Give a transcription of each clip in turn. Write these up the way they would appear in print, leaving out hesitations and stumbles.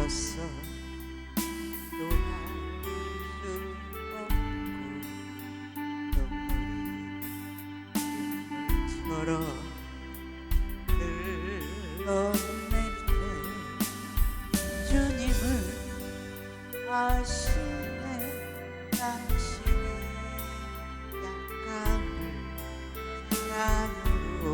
잊었어 또 할 수 없고 눈물처럼 흘러내릴 때 주님을 아시네 당신의 약함을 사랑으로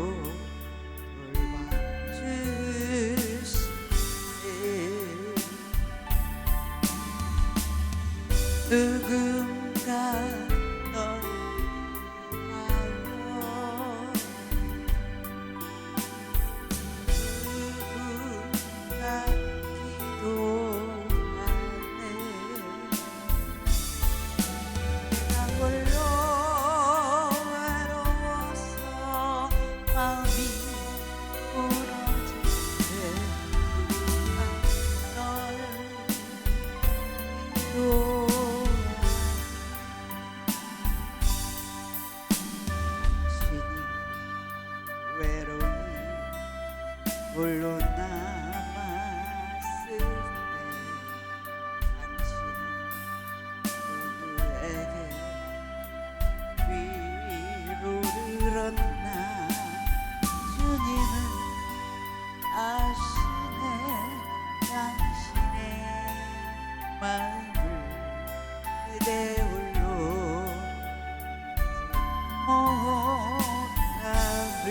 누군가 널 위하여 누군가 기도하네 난 홀로 외로워서 마음이 부러질 때 누군가 널 기도하네 외로이 홀로 남았을 때 당신은 누구에게 위로를 얻나 주님은 아시네 당신의 마음을 그대 홀로 못함을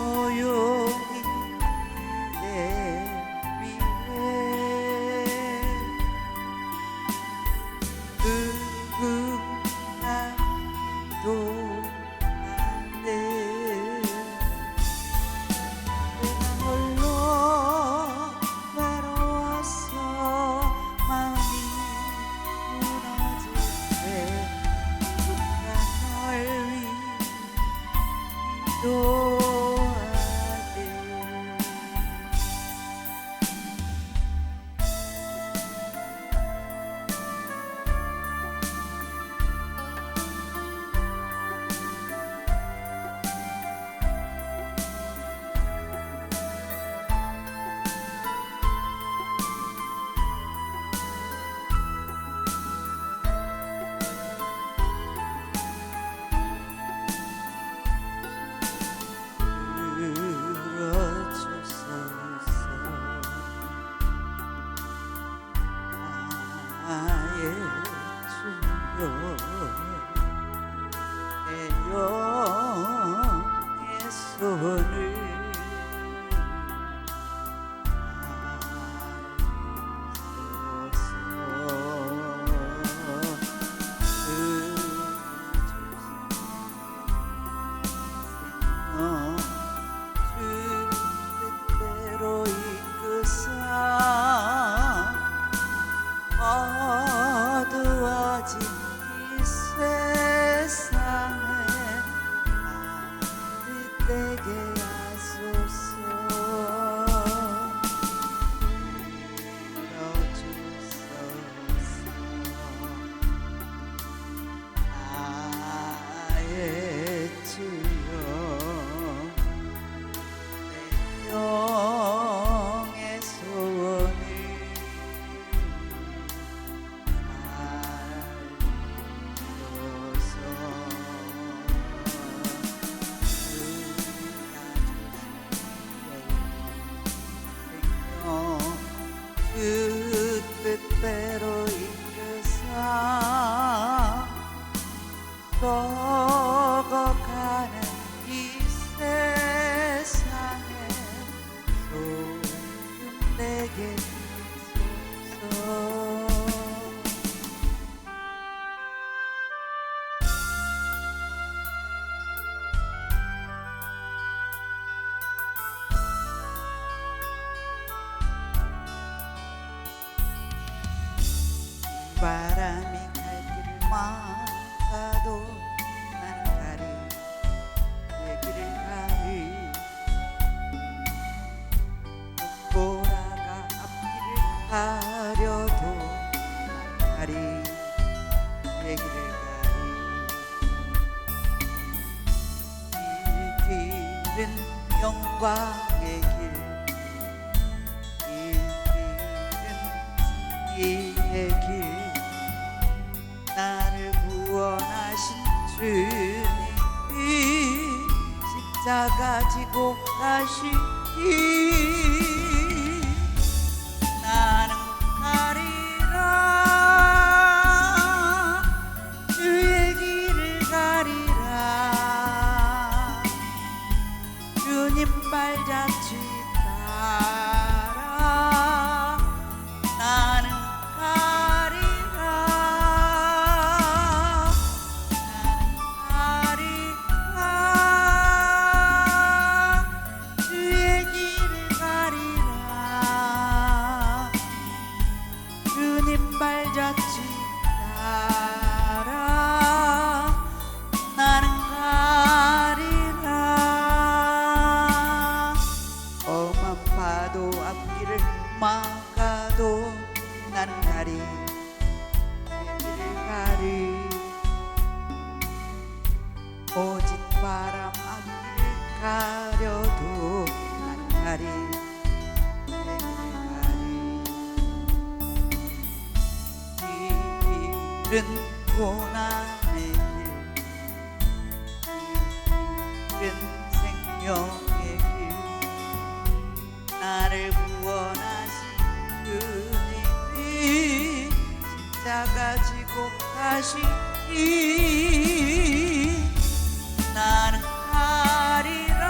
소용이 내 위해 누군가 기도하네 내가 홀로 외로워서 마음이 무너질 때 누군가 널 위로하네 나의 주여 내 영의 손을 주 뜻대로 이끄사 어두워진 이 세상에 나를 떼게 하소서 들어주소서 나의 주여 내 영의 소원을 그 뜻대로 이끄사 썩어가는 이 세상에 소금 내게 주소서 바람이 갈 길을 막아도 나는 가리 내 길을 가리 보라가 앞길을 가려도 난 가리 내 길을 가리 이 길은 영광의 길 이의 길 나를 구원하신 주님이 십자가 지고 가시니 나는 가리라 주의 길을 가리라 주님 발자취 따라 나는 가리라 주의 길을 가리라 주님 발자취 따라 나는 가리라 험한 파도 앞길을 막아도 나는 가리 내 길을 가리 오직 바람 앞길을 가려도 나는 가리 내 길을 가리 이 길은 고난의 길 길은 생명의 길 나를 구원하신 주님이 십자가 지고 가시니 나는 가리라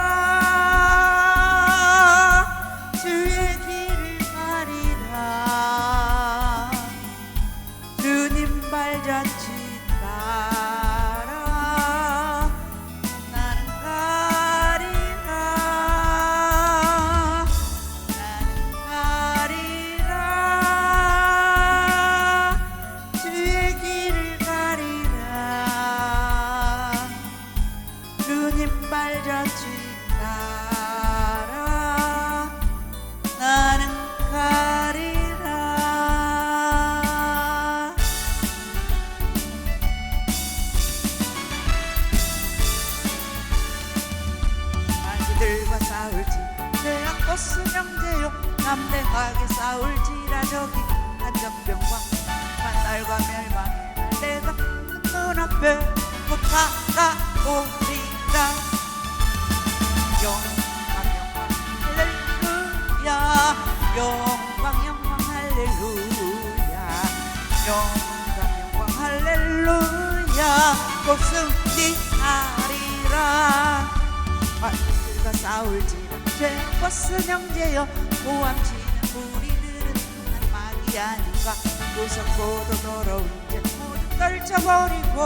주의 길을 가리라 주님 발자취 따라 나는 가리라 주의 길을 가리라 주님 발자취 따라 나는 가리라 아기들과 싸울지 제약버스 형제요 담대하게 싸울지라 저기 한정병과 만날과 멸망의 날 내가 눈앞에 곧 다가오리라 영광 영광 할렐루야 영광 영광 할렐루야 영광 영광 할렐루야 곧 승리하리라 아이들과 싸울지라 제버스 형제여 고함치는 우리들은 마귀 아닌가 무섭고도 더러운 죄 모두 떨쳐버리고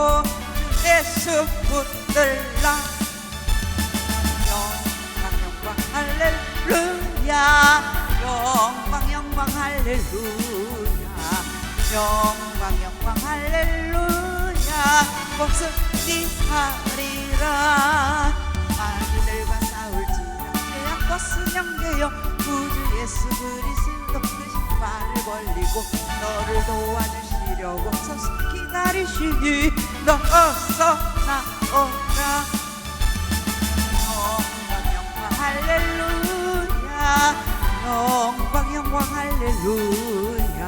주의 숲 붙들라 영광 영광 할렐루야 영광 영광 할렐루야 영광 영광 할렐루야 곧 승리하리라 마귀들과 싸울지라 제약버스 형제여 구주 예수 그리스도 크신 발을 벌리고 너를 도와주시려고 서서 기다리시니 너 어서 나오라 영광 영광 할렐루야 영광 영광 할렐루야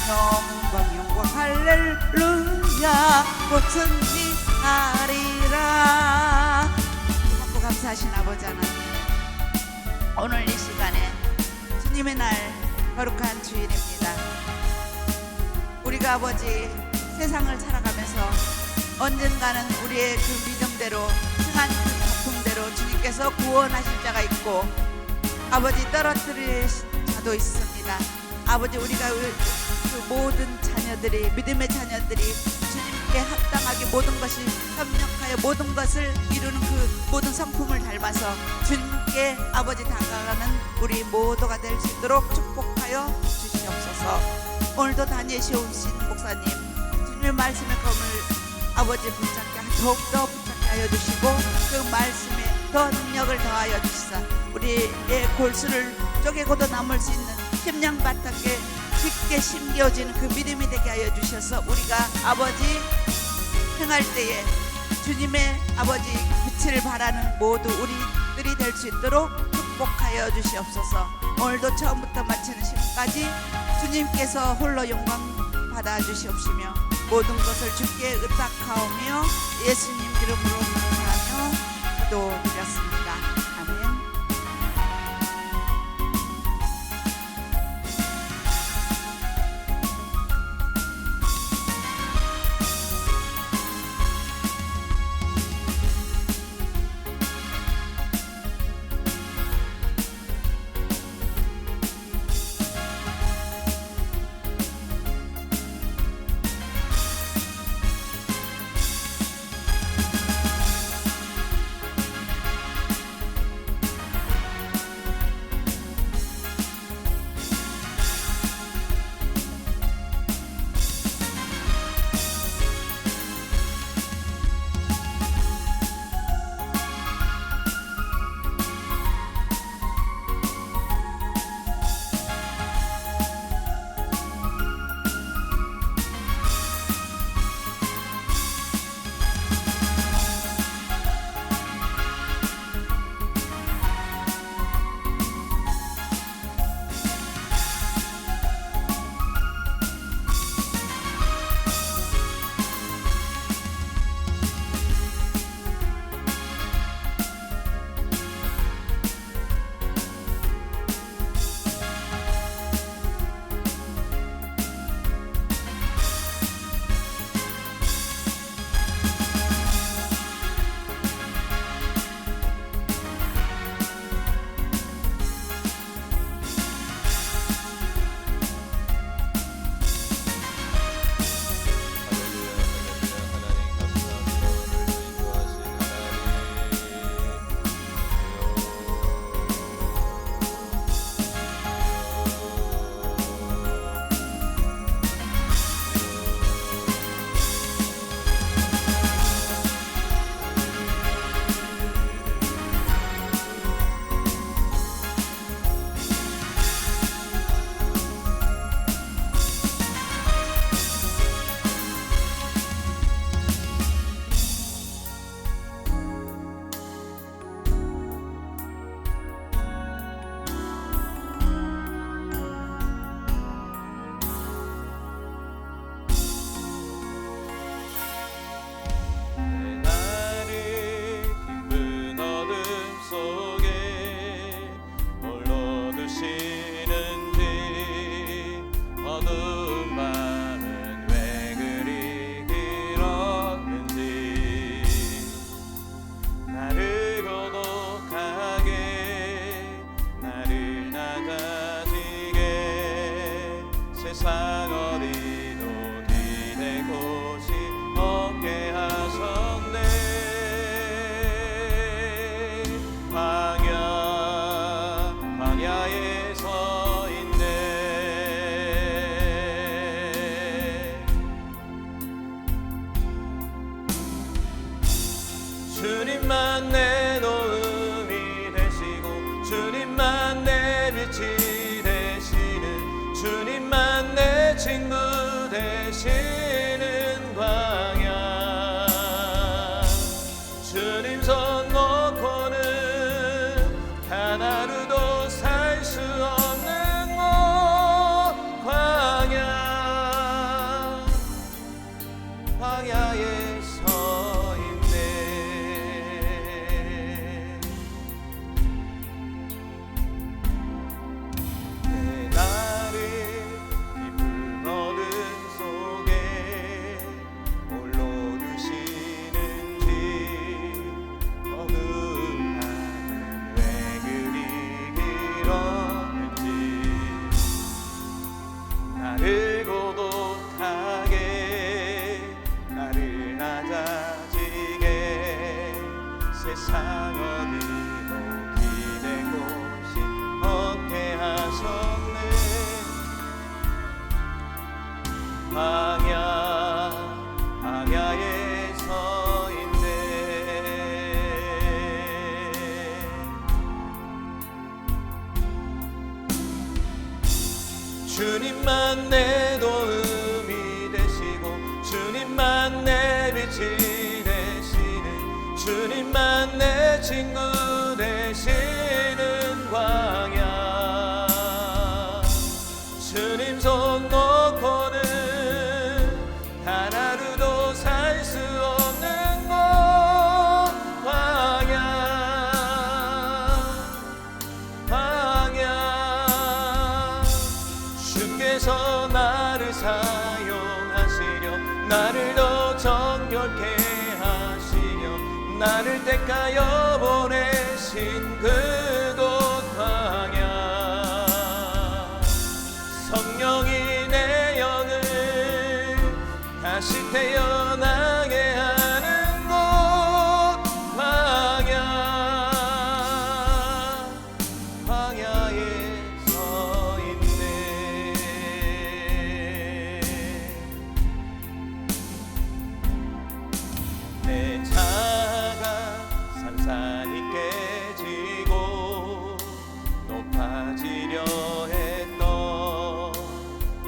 영광 영광 할렐루야 곧 승리하리라 고맙고 감사하신 아버지 하나님 오늘 이 시간에 주님의 날 거룩한 주일입니다. 우리가 아버지 세상을 살아가면서 언젠가는 우리의 그 믿음대로 행한 그 작품대로 주님께서 구원하실 자가 있고 아버지 떨어뜨릴 자도 있습니다. 아버지 우리가 그 모든 자녀들이 믿음의 자녀들이 주님께 합당하게 모든 것이 협력하여 모든 것을 이루는 그 모든 성품을 닮아서 주님께 아버지 다가가는 우리 모두가 될 수 있도록 축복하여 주시옵소서. 오늘도 다니엘시 오신 목사님 주님의 말씀의 검을 아버지 붙잡게 더욱더 붙잡게 하여 주시고 그 말씀에 더 능력을 더하여 주시사 우리의 골수를 쪼개고도 남을 수 있는 심령 바닥에 깊게 심겨지는 그 믿음이 되게 하여 주셔서 우리가 아버지 행할 때에 주님의 아버지 빛을 바라는 모두 우리들이 될 수 있도록 축복하여 주시옵소서. 오늘도 처음부터 마치는 시간까지 주님께서 홀로 영광 받아 주시옵시며 모든 것을 주께 의탁하오며 예수님 이름으로 기도하며 기도드렸습니다. 아멘. 주님만 내 도움이 되시고 주님만 내 빛이 되시는 주님만 내 친구 되시는 광야 주님 손 놓고는 단 하루도 살 수 없는 곳 광야에 서 있네 내 나를 깊은 어둠 속에 홀로 두시는지 어둠 밤은 왜 그리 길었는지 나를 고독하게 나를 낮아지게 세상 어디도 기댈 곳이 없게 하셨네 광야에 서 있네 주님만 내 도움이 되시고 주님만 내 빛이 되시는 주님만 내 친구 되시는 광야 주님 손 하시려 나를 택하여 보내신 그곳 광야 성령이 내 영을 다시 태어나게 하는 곳 광야에 서 있네. 내 자가 산산이 깨지고 높아지려 했던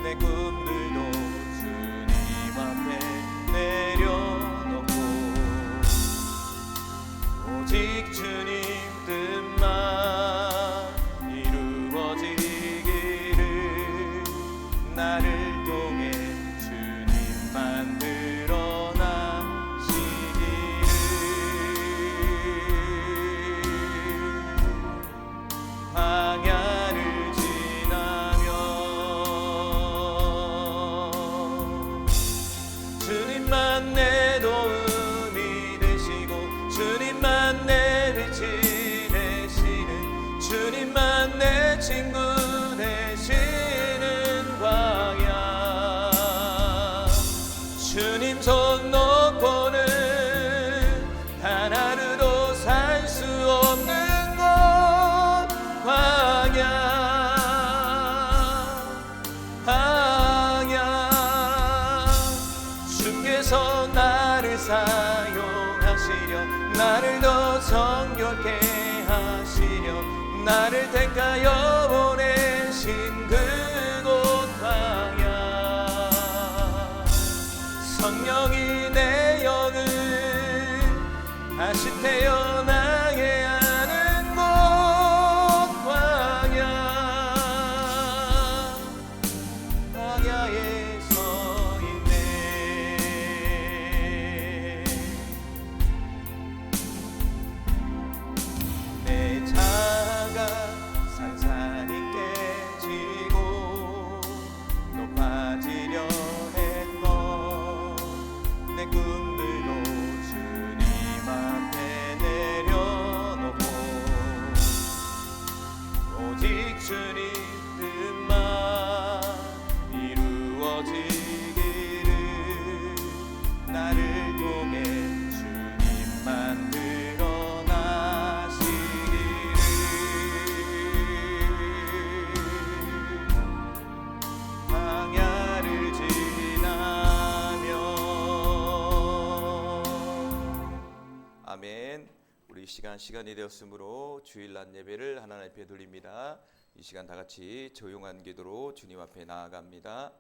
내 꿈들도 주님 앞에 내려놓고 오직 주님 뜻만 이루어지기를 나를 통해 주님만 드러나시기를 광야를 지나며 주님만 내 도움이 되시고 주님만 내 빛이 되시는 주님만 내 친구 되시는 광야 주님 손 놓고는 단 하루도 살 수 없는 곳 광야 주께서 나를 사용하시려 나를 더 정결케 하시려 나를 택하여 보내신 그곳 광야 성령이 내 영을 다시 태어나게 하는 곳 광야에 서 있네. 내 자가 산산이 깨지고 높아지려 했던 내 꿈들도 주님 앞에 내려놓고 오직 주님 뜻만 이루어지기를 나를 통해 주님만 드러나시기를 광야를 지나며. 아멘. 우리 시간이 되었으므로 주일 낮 예배를 하나님 앞에 돌립니다. 이 시간 다 같이 조용한 기도로 주님 앞에 나아갑니다.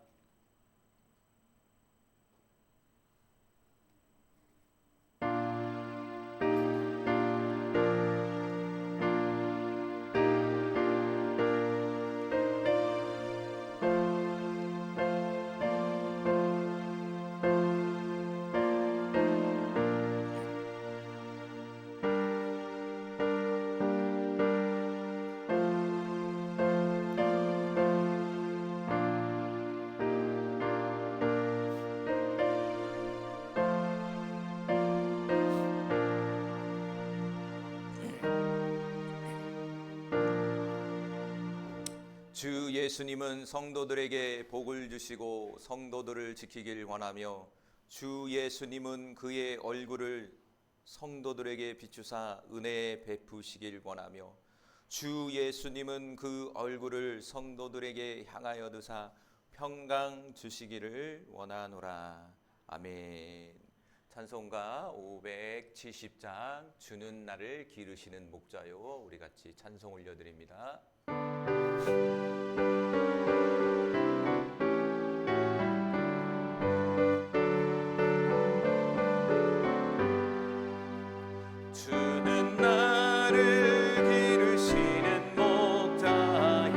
주 예수님은 성도들에게 복을 주시고 성도들을 지키길 원하며 주 예수님은 그의 얼굴을 성도들에게 비추사 은혜 베푸시길 원하며 주 예수님은 그 얼굴을 성도들에게 향하여 드사 평강 주시기를 원하노라. 아멘. 찬송가 570장 주는 나를 기르시는 목자요. 우리 같이 찬송 올려드립니다. 주는 나를 기르시는 목자요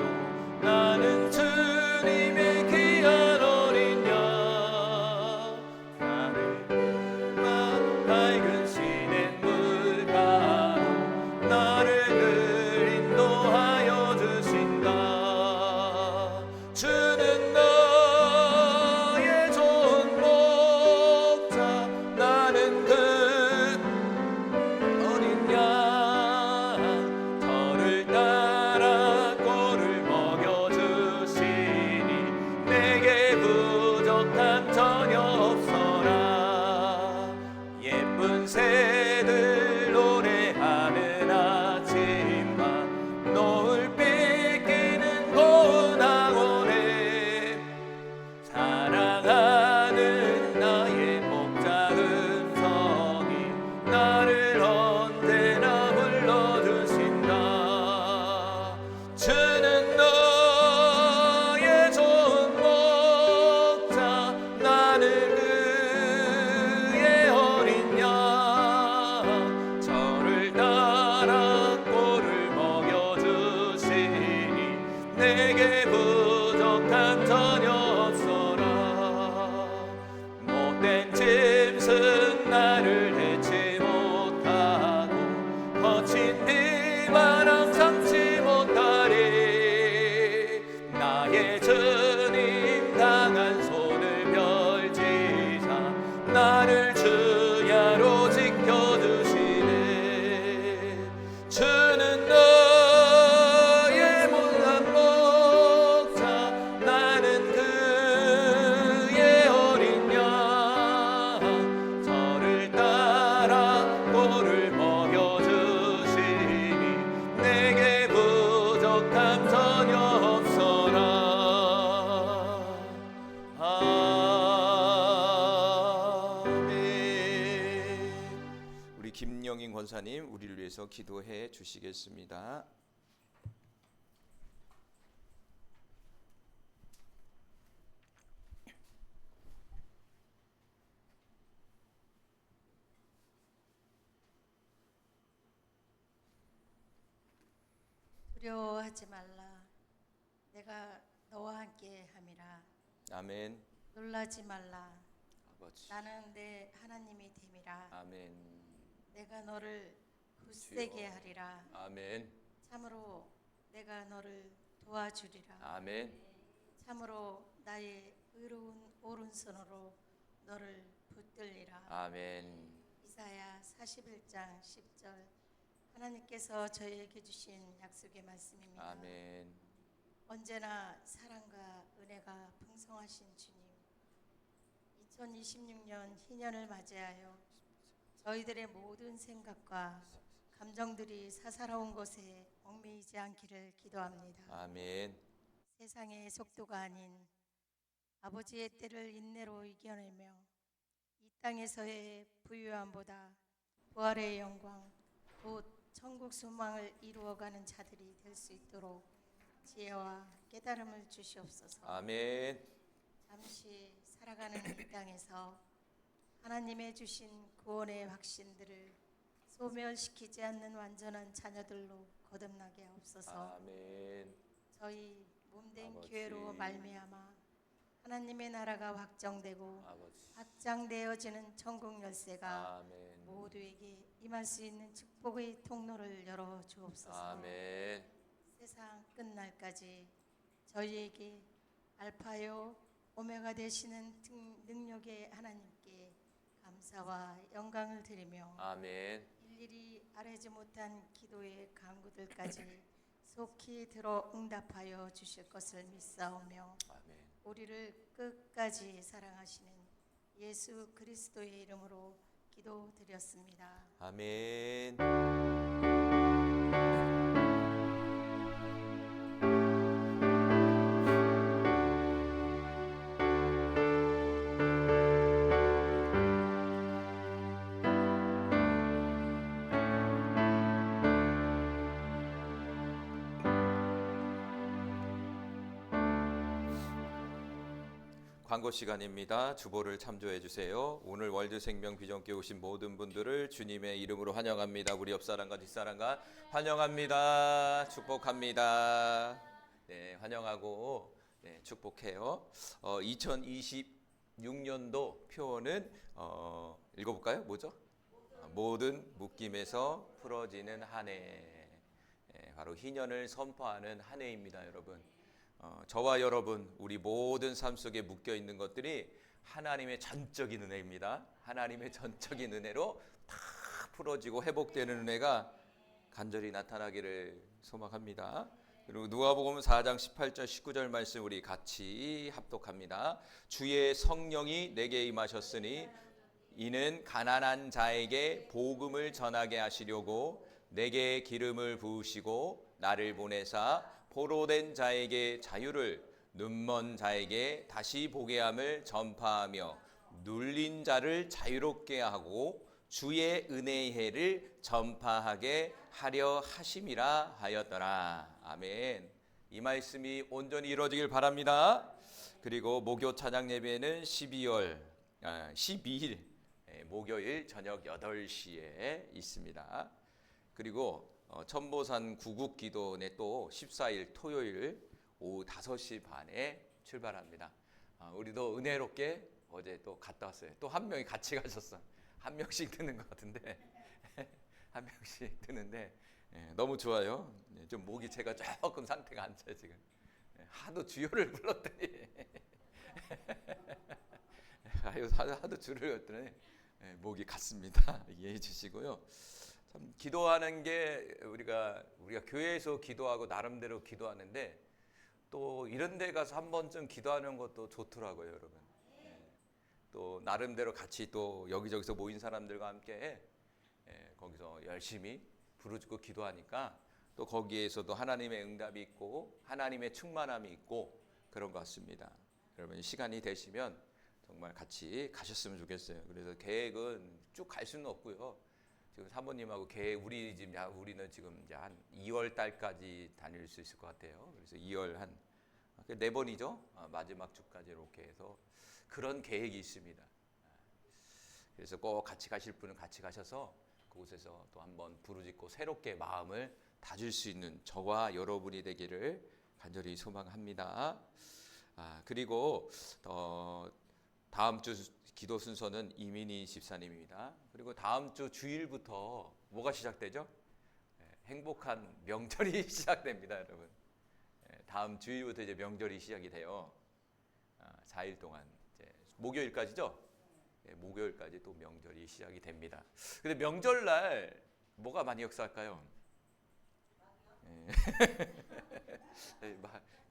나는 주님의 귀한 어린 양 나를 밝은 시냇 물가로 나를 늘 인도하여 주신다. 새들 노래하는 아침과 노을 뺏기는 고운 학원에 사랑하는 나의 목자 음성이 나를 언제나 불러주신다. 주는 너의 좋은 목자, 나는 그의 어린 양. 저를 따라 꼴을 먹여주시니 내게 부족함 전혀 없어라. 못된 짐승 나를 해치 못하고 거친 비바람 참지 못하리. 나의 주님 강한 손을 펼치사 나를 주야로 지켜주시네. 주는 너의 못난 목자, 나는 그의 어린 양. 저를 따라 꼴을 먹여주시니 내게 부족함 전혀 없어라. 아멘. 우리 김영인 권사님 우리를 위해서 기도해 주시겠습니다. 두려워하지 말라. 내가 너와 함께 함이라. 아멘. 놀라지 말라. 아버지. 나는 내 하나님이 됨이라. 아멘. 내가 너를 굳세게 주여. 하리라. 아멘. 참으로 내가 너를 도와주리라. 아멘. 참으로 나의 의로운 오른손으로 너를 붙들리라. 아멘. 이사야 41장 10절. 하나님께서 저희에게 주신 약속의 말씀입니다. 아멘. 언제나 사랑과 은혜가 풍성하신 주님, 2026년 희년을 맞이하여 저희들의 모든 생각과 감정들이 사사로운 것에 얽매이지 않기를 기도합니다. 아멘. 세상의 속도가 아닌 아버지의 때를 인내로 이겨내며 이 땅에서의 부유함보다 부활의 영광, 곧 천국 소망을 이루어가는 자들이 될 수 있도록 지혜와 깨달음을 주시옵소서. 아멘. 잠시 살아가는 이 땅에서 하나님의 주신 구원의 확신들을 소멸시키지 않는 완전한 자녀들로 거듭나게 하옵소서. 아멘. 저희 몸된 아버지. 교회로 말미암아 하나님의 나라가 확정되고 아버지. 확장되어지는 천국 열쇠가 아멘. 모두에게 임할 수 있는 축복의 통로를 열어 주옵소서. 아멘. 세상 끝날까지 저희에게 알파요 오메가 되시는 능력의 하나님께 감사와 영광을 드리며 아멘. 일일이 아뢰지 못한 기도의 간구들까지 속히 들어 응답하여 주실 것을 믿사오며 아멘. 우리를 끝까지 사랑하시는 예수 그리스도의 이름으로 기도드렸습니다. 아멘. 광고 시간입니다. 주보를 참조해 주세요. 오늘 월드생명 비전교회 오신 모든 분들을 주님의 이름으로 환영합니다. 우리 옆사람과 뒷사람과 환영합니다. 축복합니다. 네, 환영하고 네, 축복해요. 2026년도 표어는 읽어볼까요? 뭐죠? 모든 묶임에서 풀어지는 한 해. 네, 바로 희년을 선포하는 한 해입니다, 여러분. 저와 여러분 우리 모든 삶 속에 묶여 있는 것들이 하나님의 전적인 은혜입니다. 하나님의 전적인 은혜로 다 풀어지고 회복되는 은혜가 간절히 나타나기를 소망합니다. 그리고 누가복음 4장 18절 19절 말씀 우리 같이 합독합니다. 주의 성령이 내게 임하셨으니 이는 가난한 자에게 복음을 전하게 하시려고 내게 기름을 부으시고 나를 보내사 포로된 자에게 자유를 눈먼 자에게 다시 보게 함을 전파하며 눌린 자를 자유롭게 하고 주의 은혜의 해를 전파하게 하려 하심이라 하였더라. 아멘. 이 말씀이 온전히 이루어지길 바랍니다. 그리고 목요 찬양 예배는 12일 목요일 저녁 8시에 있습니다. 그리고 천보산 구국기도원에 또 14일 토요일 오후 5시 반에 출발합니다. 우리도 은혜롭게 어제 또 갔다 왔어요. 또 한 명이 같이 가셨어. 한 명씩 드는 것 같은데 한 명씩 드는데 너무 좋아요. 좀 목이 제가 조금 상태가 안 좋아요 지금. 하도 주요를 불렀더니 하도 주를 불렀더니 목이 갔습니다. 이해해 주시고요. 참 기도하는 게 우리가 교회에서 기도하고 나름대로 기도하는데 또 이런 데 가서 한 번쯤 기도하는 것도 좋더라고요, 여러분. 또 나름대로 같이 또 여기저기서 모인 사람들과 함께 거기서 열심히 부르짖고 기도하니까 또 거기에서도 하나님의 응답이 있고 하나님의 충만함이 있고 그런 것 같습니다. 여러분 시간이 되시면 정말 같이 가셨으면 좋겠어요. 그래서 계획은 쭉 갈 수는 없고요. 지금 사모님하고 우리는 지금 이제 한 2월 달까지 다닐 수 있을 것 같아요. 그래서 2월 한 4번이죠. 마지막 주까지 이렇게 해서 그런 계획이 있습니다. 그래서 꼭 같이 가실 분은 같이 가셔서 그곳에서 또 한번 부르짖고 새롭게 마음을 다질 수 있는 저와 여러분이 되기를 간절히 소망합니다. 그리고 다음 주 기도 순서는 이민희 집사님입니다. 그리고 다음 주 주일부터 뭐가 시작되죠? 행복한 명절이 시작됩니다, 여러분. 다음 주일부터 이제 명절이 시작이 돼요. 4일 동안 이제 목요일까지죠? 목요일까지 또 명절이 시작이 됩니다. 근데 명절날 뭐가 많이 역사할까요?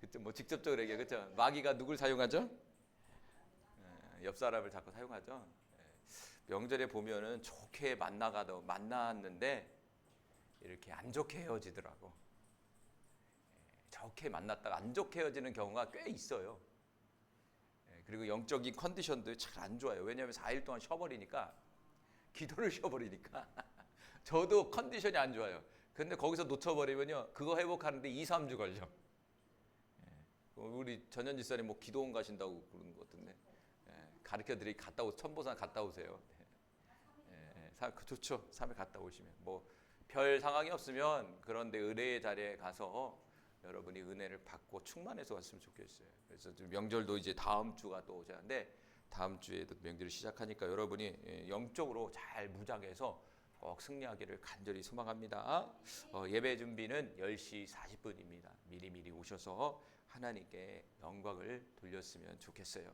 그쵸, 뭐 직접적으로 얘기해, 그렇죠? 마귀가 누굴 사용하죠? 옆 사람을 자꾸 사용하죠. 명절에 보면은 좋게 만났는데 이렇게 안 좋게 헤어지더라고. 좋게 만났다가 안 좋게 헤어지는 경우가 꽤 있어요. 그리고 영적인 컨디션도 잘 안 좋아요. 왜냐하면 4일 동안 쉬어버리니까, 기도를 쉬어버리니까 저도 컨디션이 안 좋아요. 근데 거기서 놓쳐버리면요, 그거 회복하는데 2-3주 걸려. 우리 전현 집사님 뭐 기도원 가신다고 그러는 것 같은데, 가르쳐드리 천보산 갔다 오세요. 좋죠. 3일 갔다 오시면 뭐 별 상황이 없으면 그런데 은혜의 자리에 가서 여러분이 은혜를 받고 충만해서 왔으면 좋겠어요. 그래서 명절도 이제 다음 주가 또 오자는데 다음 주에도 명절이 시작하니까 여러분이 영적으로 잘 무장해서 꼭 승리하기를 간절히 소망합니다. 예배 준비는 10시 40분입니다. 미리 오셔서 하나님께 영광을 돌렸으면 좋겠어요.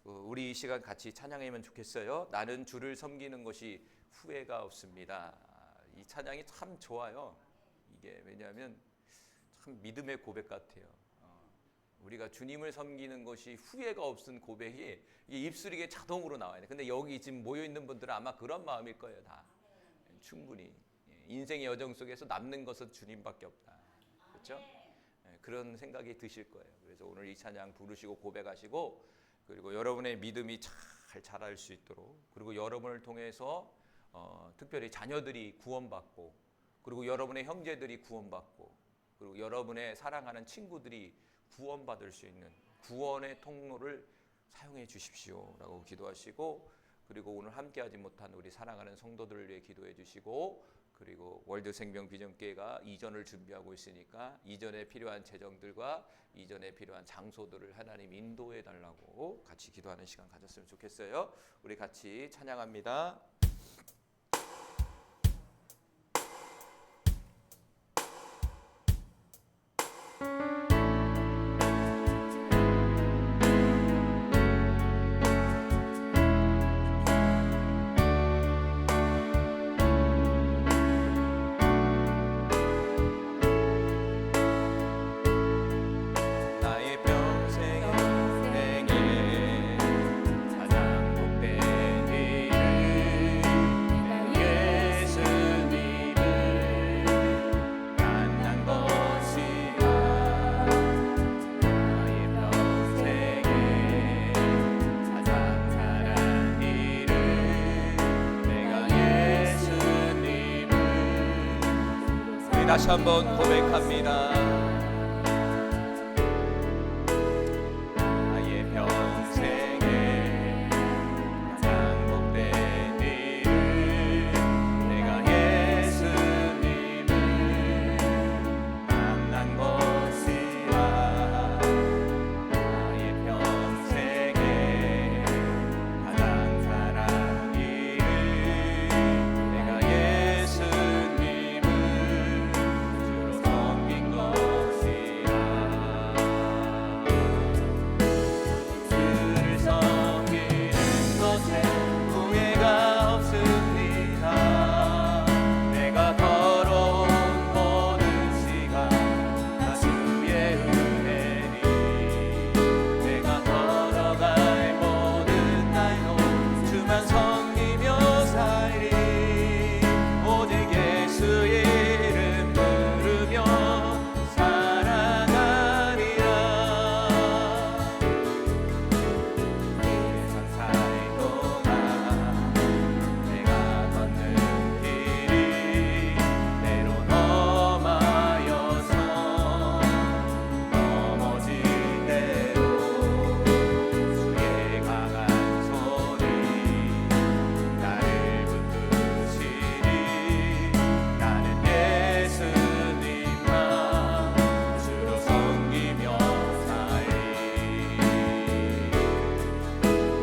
우리 이 시간 같이 찬양하면 좋겠어요. 나는 주를 섬기는 것이 후회가 없습니다. 이 찬양이 참 좋아요. 이게 왜냐하면 참 믿음의 고백 같아요. 우리가 주님을 섬기는 것이 후회가 없은 고백이 이게 입술이 자동으로 나와야 돼. 근데 여기 지금 모여 있는 분들은 아마 그런 마음일 거예요, 다. 충분히 인생의 여정 속에서 남는 것은 주님밖에 없다. 그렇죠? 그런 생각이 드실 거예요. 그래서 오늘 이 찬양 부르시고 고백하시고, 그리고 여러분의 믿음이 잘 자랄 수 있도록, 그리고 여러분을 통해서 특별히 자녀들이 구원받고, 그리고 여러분의 형제들이 구원받고, 그리고 여러분의 사랑하는 친구들이 구원받을 수 있는 구원의 통로를 사용해 주십시오라고 기도하시고, 그리고 오늘 함께하지 못한 우리 사랑하는 성도들을 위해 기도해 주시고, 그리고 월드생명 비전교회가 이전을 준비하고 있으니까 이전에 필요한 재정들과 이전에 필요한 장소들을 하나님 인도해 달라고 같이 기도하는 시간 가졌으면 좋겠어요. 우리 같이 찬양합니다. 가장 복된 일을 우리 다시 한번 고백합니다. 나의 평생에 가장 복된 일은 내가 예수님을 만난 것이라. 나의 평생에 가장 사랑하는 일은 내가 예수님을 주로 섬긴 것이라. 주를 섬기는 것에 후회가 없습니다. 내가 걸어온 모든 시간 다 주의 은혜니. 내가 걸어갈 모든 날도 주만 섬기며 살리. 오직 예수 이름 부르며 살아가리라. 세상 살 동안 내가 걷는 길이 때론 험하여서 넘어질 때도 주의 강한 손이 나를 붙드시니. 나는 예수님만 주로 섬기며 살리.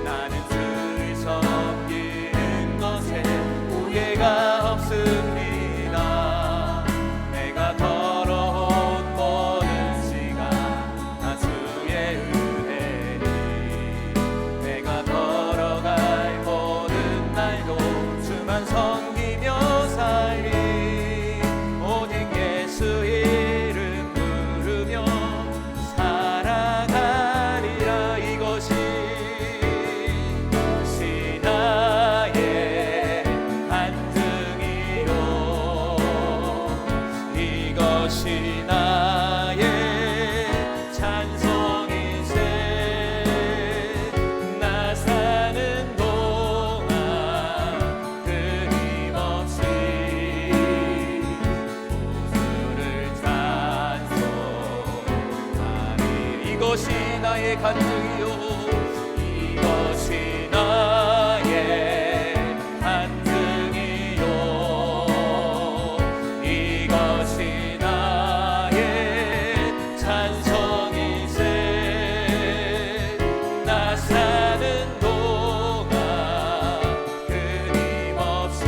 나는 주를 섬기는 것에 후회가 없습니다. 내가 걸어온 모든 시간 다 주의 은혜니. 내가 걸어갈 모든 날도 주만 섬기며 살리. 오직 예수 이름 부르며 살아가리라. 이것이 나의 간증이요. 이것이 나의 찬송이세. 나 사는 동안 끊임없이 구주를 찬송하리. 이것이 나의 간증이요. 이것이 나의 간증이요. 이것이 나의 찬송이세. 나 사는 동안 끊임없이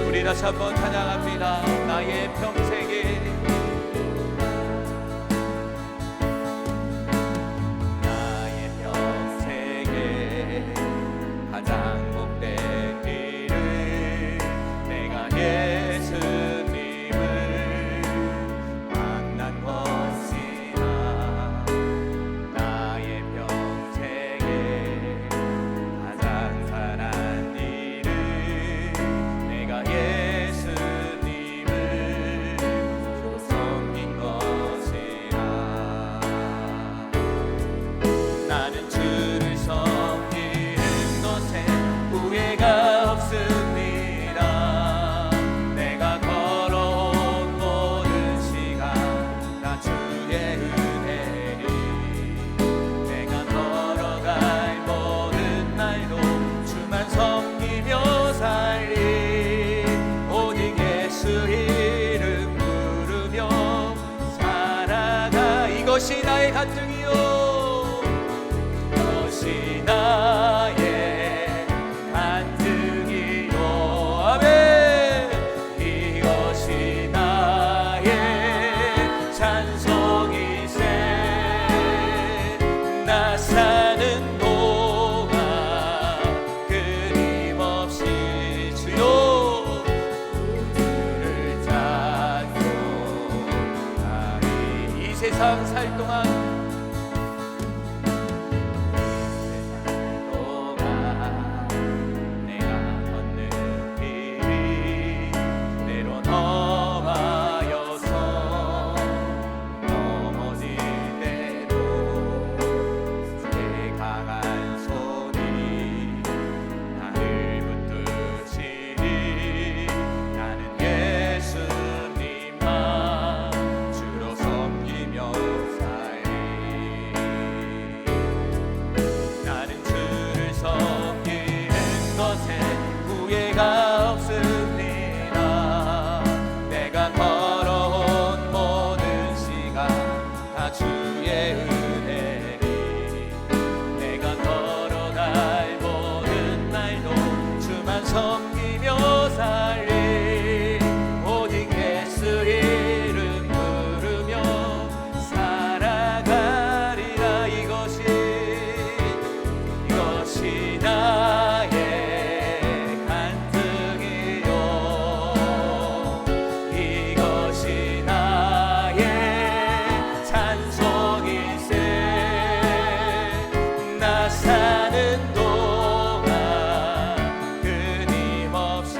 우리 다시 한번 찬양합니다. 나의 평생에 나의 평생에 가장 복된 일은 내가 예수님을 만난 것이라. 나의 평생에 가장 사랑하는 일은 내가 예수님을 주로 섬긴 것이라. 나는 주를 섬기는 것에 후회가 없습니다. 내가 걸어온 모든 시간 다 주의 은혜니. 내가 걸어갈 모든 날도 주만 섬기며 살리. 오직 예수 이름 부르며 살아가. 이것이 나의 간증이요. 이것이 나의 간증이요. 아멘. 이것이 나의 찬송이세. 나 사는 동안 끊임없이 주요 주를 찬송하리. 이 세상 살 동안 내가 걷는 길이 때론 험하여서 넘어질 때도 주의 강한 손이 나를 붙드시니. 나는 후회가 없습니다. 내가 걸어온 모든 시간 다 주의 은혜니 내가 걸어갈 모든 날도 주만 섬기며 살리 오직 예수 이름 부르며 살아가리라. 이것이 나의 간증이요 이것이 나의 찬송일세. 나 사는 동안 끊임없이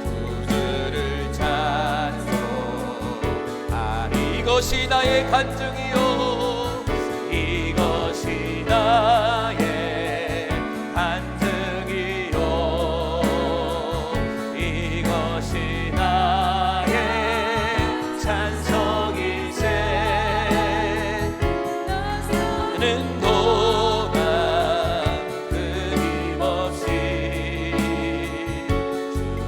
구주를 찬송하리. 이것이 나의 간증이요 이것이 나의 간증이요 이것이 나의 찬송일세. 나는 동안 끊임없이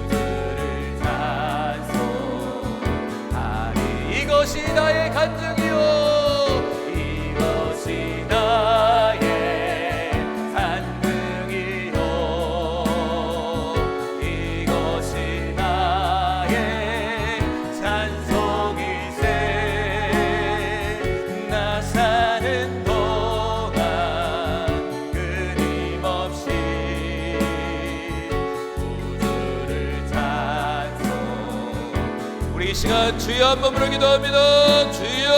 주를 찬송하리. 이것이 나의 간증이요 이것이 나의 간증이요 이것이 나의 찬송일세. 나 사는 동안 끊임없이 구주를 찬송. 우리 이 시간 주여 한번 부르 기도합니다. 주여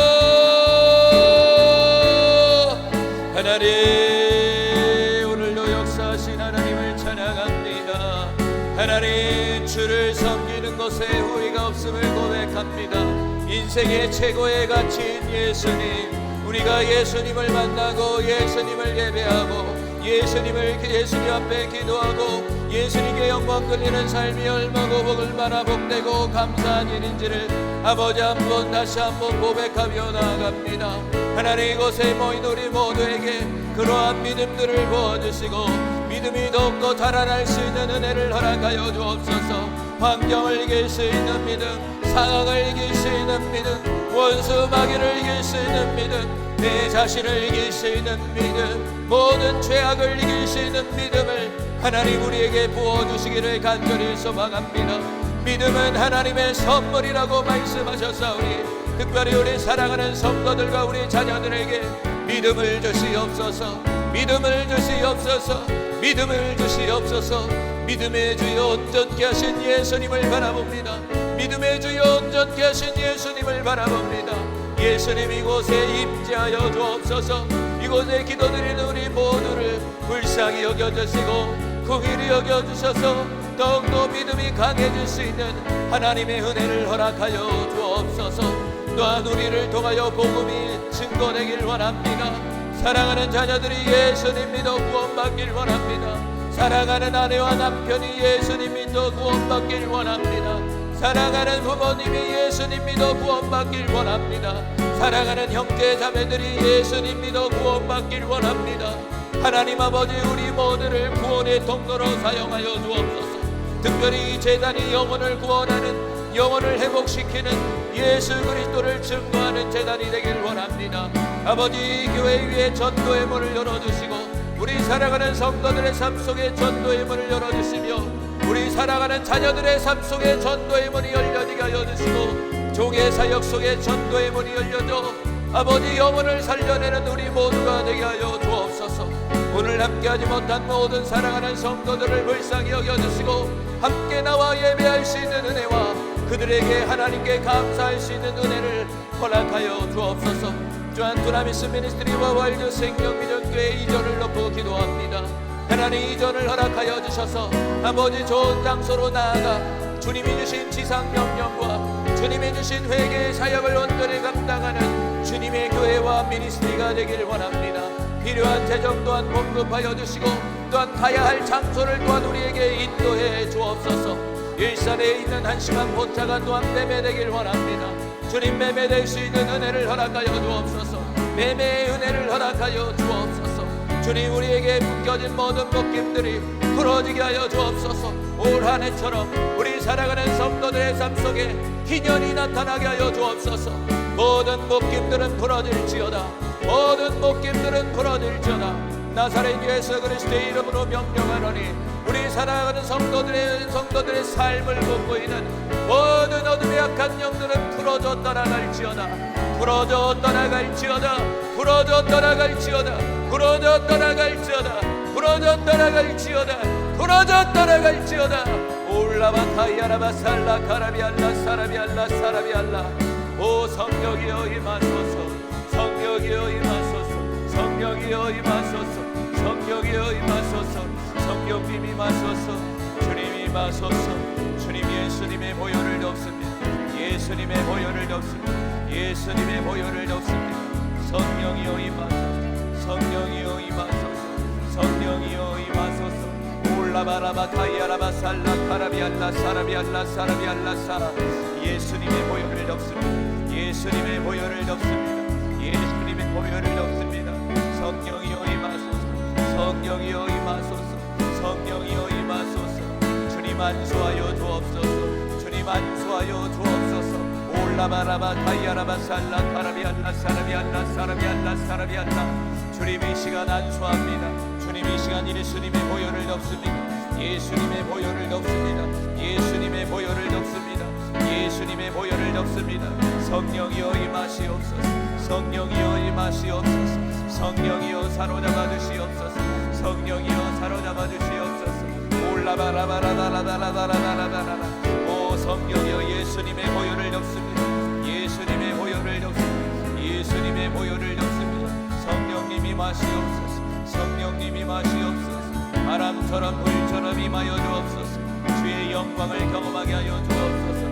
하나님, 오늘도 역사하신 하나님을 찬양합니다. 하나님, 주를 섬기는 것에 후회가 없음을 고백합니다. 인생의 최고의 가치인 예수님, 우리가 예수님을 만나고 예수님을 예배하고 예수님 앞에 기도하고 예수님께 영광 돌리는 삶이 얼마고 얼마나 복되고 감사한 일인지를 아버지 한번 다시 한번 고백하며 나아갑니다. 하나님, 이곳에 모인 우리 모두에게 그러한 믿음들을 부어주시고 믿음이 더욱더 달아날 수 있는 은혜를 허락하여 주옵소서. 환경을 이길 수 있는 믿음, 상황을 이길 수 있는 믿음, 원수 마귀를 이길 수 있는 믿음, 내 자신을 이길 수 있는 믿음, 모든 죄악을 이길 수 있는 믿음을 하나님 우리에게 부어주시기를 간절히 소망합니다. 믿음은 하나님의 선물이라고 말씀하셨사오니 특별히 우리 사랑하는 성도들과 우리 자녀들에게 믿음을 주시옵소서. 믿음을 주시옵소서. 믿음을 주시옵소서. 믿음의 주여 온전케 하신 예수님을 바라봅니다. 믿음의 주여 온전케 하신 예수님을 바라봅니다. 예수님, 이곳에 임재하여 주옵소서. 이곳에 기도드리는 우리 모두를 불쌍히 여겨주시고 긍휼히 여겨주셔서 더욱더 믿음이 강해질 수 있는 하나님의 은혜를 허락하여 주옵소서. 또한 우리를 통하여 복음이 증거되길 원합니다. 사랑하는 자녀들이 예수님 믿어 구원받길 원합니다. 사랑하는 아내와 남편이 예수님 믿어 구원받길 원합니다. 사랑하는 부모님이 예수님 믿어 구원받길 원합니다. 사랑하는 형제 자매들이 예수님 믿어 구원받길 원합니다. 하나님 아버지, 우리 모두를 구원의 통로로 사용하여 주옵소서. 특별히 이 재단이 영혼을 구원하는, 영혼을 회복시키는 예수 그리스도를 증거하는 재단이 되길 원합니다. 아버지, 교회 위에 전도의 문을 열어주시고 우리 사랑하는 성도들의 삶 속에 전도의 문을 열어주시며 우리 사랑하는 자녀들의 삶 속에 전도의 문이 열려지게 하여 주시고 종의 사역 속에 전도의 문이 열려져 아버지 영혼을 살려내는 우리 모두가 되게 하여 주옵소서. 오늘 함께하지 못한 모든 사랑하는 성도들을 불쌍히 여겨주시고 함께 나와 예배할 수 있는 은혜와 그들에게 하나님께 감사할 수 있는 은혜를 허락하여 주옵소서. 또한 두나미스 미니스트리와 월드 생명미전교회 이전을 놓고 기도합니다. 하나님, 이전을 허락하여 주셔서 아버지 좋은 장소로 나아가 주님이 주신 지상 명령과 주님이 주신 회개의 사역을 온전히 감당하는 주님의 교회와 미니스트리가 되길 원합니다. 필요한 재정 또한 공급하여 주시고 또한 가야 할 장소를 또한 우리에게 인도해 주옵소서. 일산에 있는 한심한 포차가 또한 매매되길 원합니다. 주님, 매매될 수 있는 은혜를 허락하여 주옵소서. 매매의 은혜를 허락하여 주옵소서. 주님, 우리에게 묶여진 모든 묶임들이 풀어지게 하여 주옵소서. 올 한 해처럼 우리 살아가는 성도들의 삶 속에 희년이 나타나게 하여 주옵소서. 모든 묶임들은 풀어질지어다. 모든 묶임들은 풀어질지어다. 나사렛 예수 그리스도의 이름으로 명령하노니 우리 살아가는 성도들의 삶을 묶고 있는 모든 어둠의 약한 영들은 풀어져 떠나갈지어다. 풀어져 떠나갈지어다. 풀어져 떠나갈지어다. 풀어져 떠나갈지어다. 풀어져 떠나갈지어다. 풀어져 떠나갈지어다. 올라바타이아라바 살라 카라비알라 사라비알라 사라비알라. 오 성령이여 임하소서. 성령이여 임하소서. 성령이여 임하소서. 성령이여 임하소서. 성령님 임하소서. 주님 임하소서. 주님 예수님의 보혈을 넣습니다. 예수님의 보혈을 넣습니다. 예수님의 보혈을 넣습니다. 성령이여 임하소서. 성령이여 임하소서. 성령이여 임하소서. 올라바라바 타이아라바 살라 카라비알라 사라비알라 사라비알라 사라. 예수님의 보혈을 넣습니다. 예수님의 보혈을 넣습니다. 예수님의 보혈을 넣습니다. 성령이여 임하소서. 성령이여 임하소서. 성령이여 임하소서. 주님 안수하여 주옵소서. 주님 안수하여 주옵소서. 올라바라바 타이아라바 살라 카라비알라 사라비알라 사라비알라 사라비알라. 주님 이 시간 안수합니다. 주님 이 시간 예수님의 보혈을 넣습니다. 예수님의 보혈을 넣습니다. 예수님의 보혈을 넣습니다. 예수님의 보혈을 넣습니다. 성령이여 임하시옵소서. 성령이여 임하시옵소서. 성령이여 사로잡아 주시옵소서. 성령이여 사로잡아 주시옵소서. 올라바라바라바라바라바라바라바라. 오 성령이여 예수님의 보혈을 넣습니다. 예수님의 보혈을 넣습니다. 예수님의 보혈을 넣습니다. 성령님 임하시옵소서. 성령님 임하시옵소서. 바람처럼 불처럼 임하여 주옵소서. 주의 영광을 경험하게 하여 주옵소서.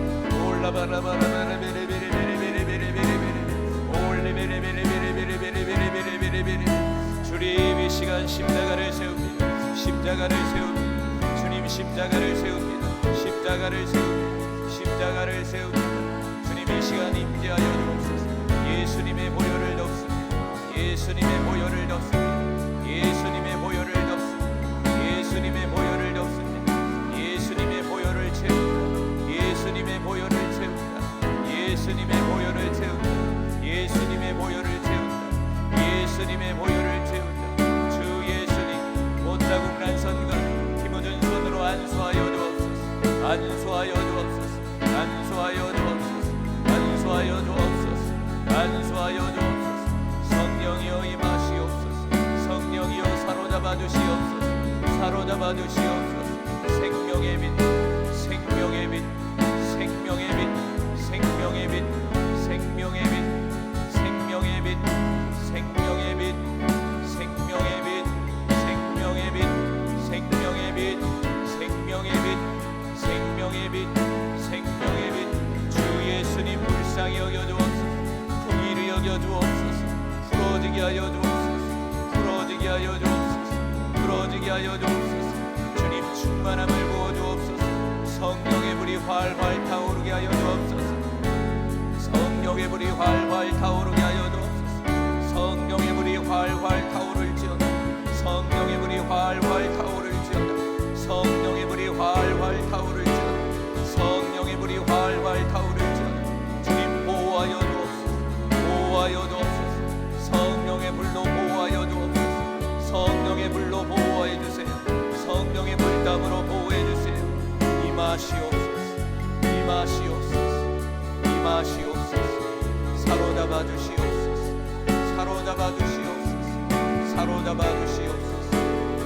주님 이 시간 십자가를 세웁니다. 십자가를 세웁니다. 주님 십자가를 세웁니다. 십자가를 세웁니다. 십자가를 세웁니다. 주님 이 시간 임재하여 주옵소서. 예수님의 보혈을 넣습니다. 예수님의 보혈을 넣습니다. 예수님의 보혈을 넣습니다. 예수님의 보혈을 넣습니다. 예수님의 보혈을 채웁니다. 예수님의 보혈을 채웁니다. 예수님의 보혈을 채웁니다. 예수님의 보혈을 채운다. 예수님의 보혈을 채운다. 주 예수님 못자국 난 손과 힘없는 손으로 안수하여 주옵소서. 안수하여 주옵소서. 안수하여 주옵소서. 안수하여 주옵소서. 안수하여 주옵소서. 성령이여 임하시옵소서. 성령이여 사로잡아 주시옵소서. 사로잡아 주시옵소서. 생명의 빛, 생명의 빛, 생명의 빛, 생명의 빛, 생명의 빛, 생명의 빛, 생명의 빛, 생명의 빛, 생명의 빛, 생명의 빛, 생명의 빛, 생명의 빛, 생명의 빛. 주 예수님 불쌍히 여겨 주옵소서. 긍휼히 여겨 주옵소서. 풀어지게 하여 주옵소서. 풀어지게 하여 주옵소서. 풀어지게 하여 주옵소서. 주님 충만함을 부어 주옵소서. 성령의 불이 활활 타오르게 하여 주옵소서. 성령의 불이 활활 타오르게 하여 주옵소서. 성령의 불이 활활 타오를지어다. 성령의 불이 활활 타오를지어다. 성령의 불이 활활 타오를지어다. 성령의 불이 활활 타오를지어다. 주님 보호하여 주옵소서. 보호하여 주옵소서. 성령의 불로 보호하여 주옵소서. 성령의 불로 보호해 주세요. 성령의 불담으로 보호해 주세요. 임하시옵소서. 임하시옵소서. 임하시옵소서. 사로잡아 주시옵소서. 사로잡아 주시옵소서. 사로잡아 주시옵소서.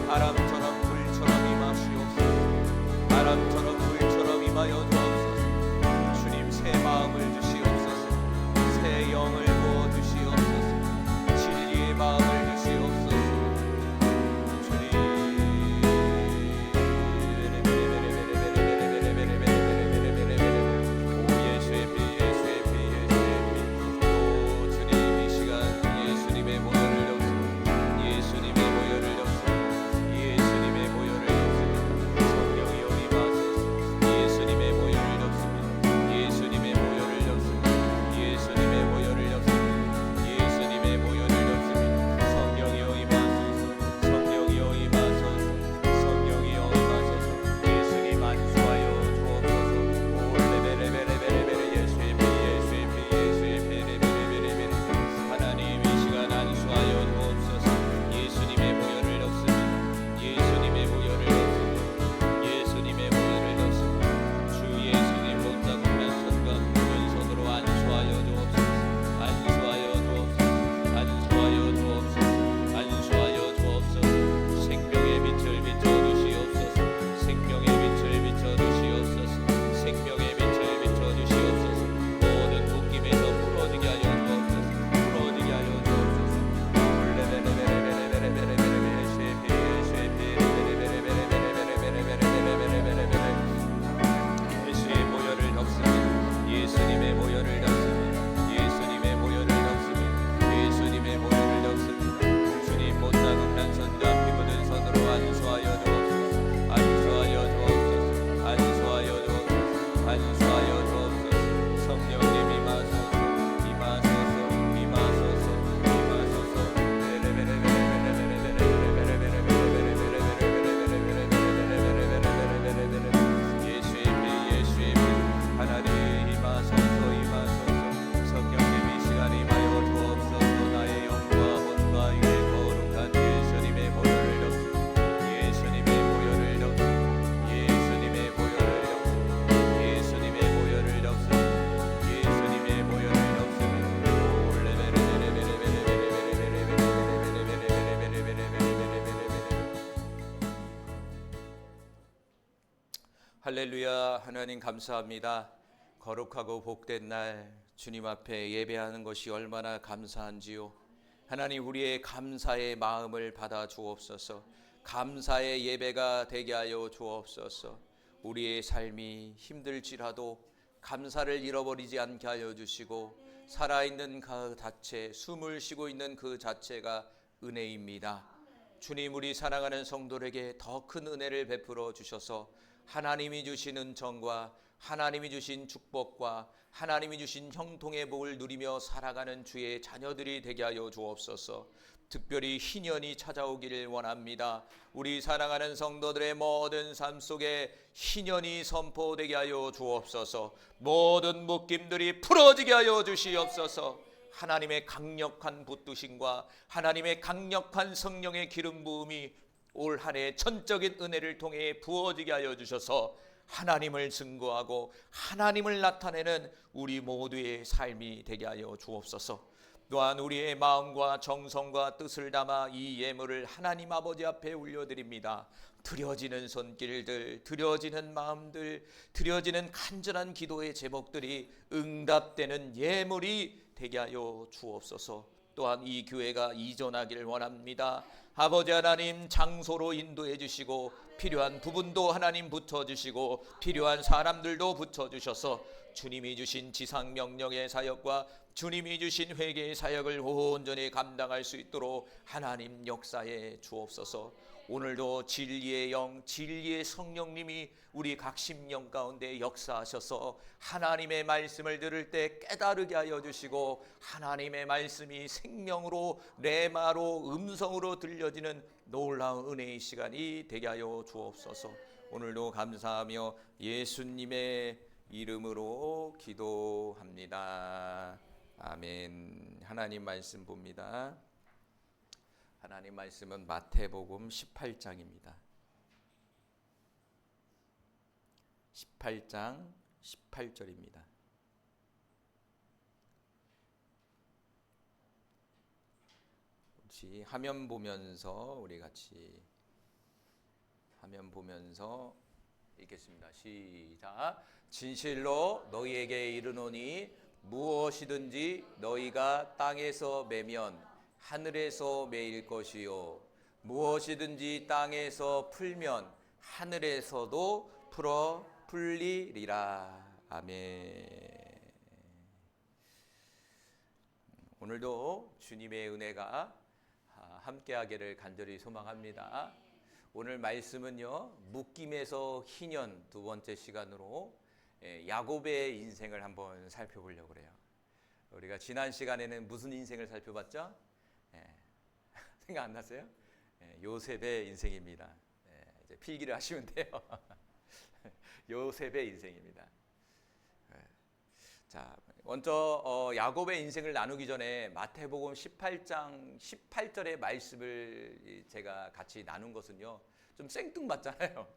바람처럼 불처럼 임하시옵소서. 바람처럼 불처럼 임하여 주옵소서. 주님 새 마음을 주시옵소서. 새 영을 부어 주시옵소서. 진리의 마음을 주시옵소서. 예수님의 보혈을 넣습니다. 예수님의 보혈을 넣습니다. 할렐루야. 하나님 감사합니다. 거룩하고 복된 날 주님 앞에 예배하는 것이 얼마나 감사한지요. 하나님, 우리의 감사의 마음을 받아 주옵소서. 감사의 예배가 되게 하여 주옵소서. 우리의 삶이 힘들지라도 감사를 잃어버리지 않게 하여 주시고, 살아있는 그 자체, 숨을 쉬고 있는 그 자체가 은혜입니다. 주님, 우리 사랑하는 성도들에게 더 큰 은혜를 베풀어 주셔서 하나님이 주신 은총과 하나님이 주신 축복과 하나님이 주신 형통의 복을 누리며 살아가는 주의 자녀들이 되게 하여 주옵소서. 특별히 희년이 찾아오기를 원합니다. 우리 사랑하는 성도들의 모든 삶 속에 희년이 선포되게 하여 주옵소서. 모든 묶임들이 풀어지게 하여 주시옵소서. 하나님의 강력한 붙드심과 하나님의 강력한 성령의 기름 부음이 올 한 해 전적인 은혜를 통해 부어지게 하여 주셔서 하나님을 증거하고 하나님을 나타내는 우리 모두의 삶이 되게 하여 주옵소서. 또한 우리의 마음과 정성과 뜻을 담아 이 예물을 하나님 아버지 앞에 올려드립니다. 드려지는 손길들, 드려지는 마음들, 드려지는 간절한 기도의 제목들이 응답되는 예물이 되게 하여 주옵소서. 또한 이 교회가 이전하기를 원합니다. 아버지 하나님, 장소로 인도해 주시고 필요한 부분도 하나님 붙여주시고 필요한 사람들도 붙여주셔서 주님이 주신 지상명령의 사역과 주님이 주신 회개의 사역을 온전히 감당할 수 있도록 하나님 역사해 주옵소서. 오늘도 진리의 영, 진리의 성령님이 우리 각 심령 가운데 역사하셔서 하나님의 말씀을 들을 때 깨달게 하여 주시고, 하나님의 말씀이 생명으로 레마로 음성으로 들려지는 놀라운 은혜의 시간이 되게 하여 주옵소서. 오늘도 감사하며 예수님의 이름으로 기도합니다. 아멘. 하나님 말씀 봅니다. 하나님 말씀은 마태복음 18장입니다. 18장 18절입니다. 같이 화면 보면서 우리 같이 화면 보면서 읽겠습니다. 시작. 진실로 너희에게 이르노니 무엇이든지 너희가 땅에서 매면 하늘에서 매일 것이요, 무엇이든지 땅에서 풀면 하늘에서도 풀리리라. 아멘. 오늘도 주님의 은혜가 함께하기를 간절히 소망합니다. 오늘 말씀은요, 묶임에서 희년 두 번째 시간으로 야곱의 인생을 한번 살펴보려고 그래요. 우리가 지난 시간에는 무슨 인생을 살펴봤죠? 생각 안 나세요? 요셉의 인생입니다. 이제 필기를 하시면 돼요. 요셉의 인생입니다. 자, 먼저 야곱의 인생을 나누기 전에 마태복음 18장 18절의 말씀을 제가 같이 나눈 것은요, 좀 생뚱맞잖아요.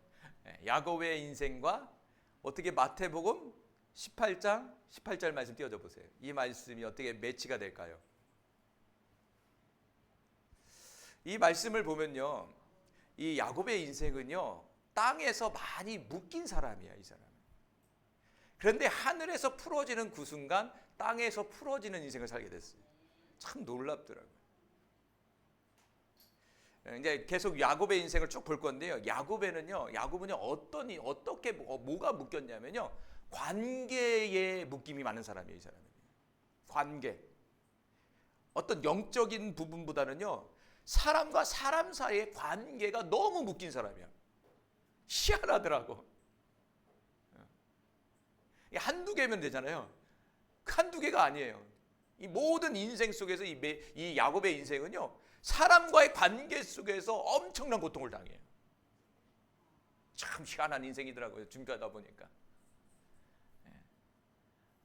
야곱의 인생과 어떻게 마태복음 18장 18절 말씀 띄워줘 보세요. 이 말씀이 어떻게 매치가 될까요? 이 말씀을 보면요, 이 야곱의 인생은요, 땅에서 많이 묶인 사람이야, 이 사람은. 그런데 하늘에서 풀어지는 그 순간 땅에서 풀어지는 인생을 살게 됐어요. 참 놀랍더라고요. 이제 계속 야곱의 인생을 쭉 볼 건데요, 야곱은요 어떻게 뭐가 묶였냐면요, 관계에 묶임이 많은 사람이에요, 이 사람은. 관계. 어떤 영적인 부분보다는요, 사람과 사람 사이의 관계가 너무 묶인 사람이야. 희한하더라고. 한두 개면 되잖아요. 한두 개가 아니에요. 이 모든 인생 속에서 이 야곱의 인생은요, 사람과의 관계 속에서 엄청난 고통을 당해요. 참 희한한 인생이더라고요, 준비하다 보니까.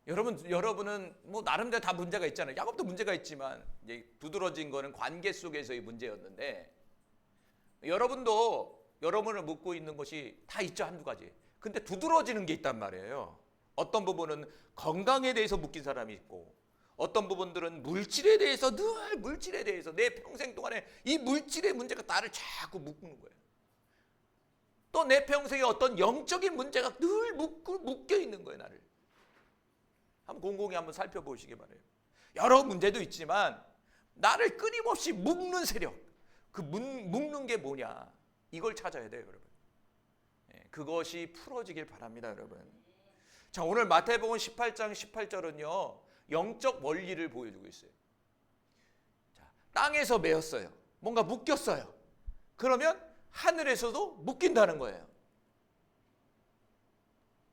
여러분은 뭐 나름대로 다 문제가 있잖아요. 야곱도 문제가 있지만 이제 두드러진 거는 관계 속에서의 문제였는데, 여러분도 여러분을 묶고 있는 것이 다 있죠, 한두 가지. 근데 두드러지는 게 있단 말이에요. 어떤 부분은 건강에 대해서 묶인 사람이 있고, 어떤 부분들은 물질에 대해서 내 평생 동안에 이 물질의 문제가 나를 자꾸 묶는 거예요. 또 내 평생에 어떤 영적인 문제가 늘 묶여 있는 거예요, 나를. 한번 곰곰이 한번 살펴보시기 바래요. 여러 문제도 있지만 나를 끊임없이 묶는 세력, 그 묶는 게 뭐냐, 이걸 찾아야 돼요, 여러분. 그것이 풀어지길 바랍니다, 여러분. 자, 오늘 마태복음 18장 18절은요 영적 원리를 보여주고 있어요. 자, 땅에서 매였어요. 뭔가 묶였어요. 그러면 하늘에서도 묶인다는 거예요.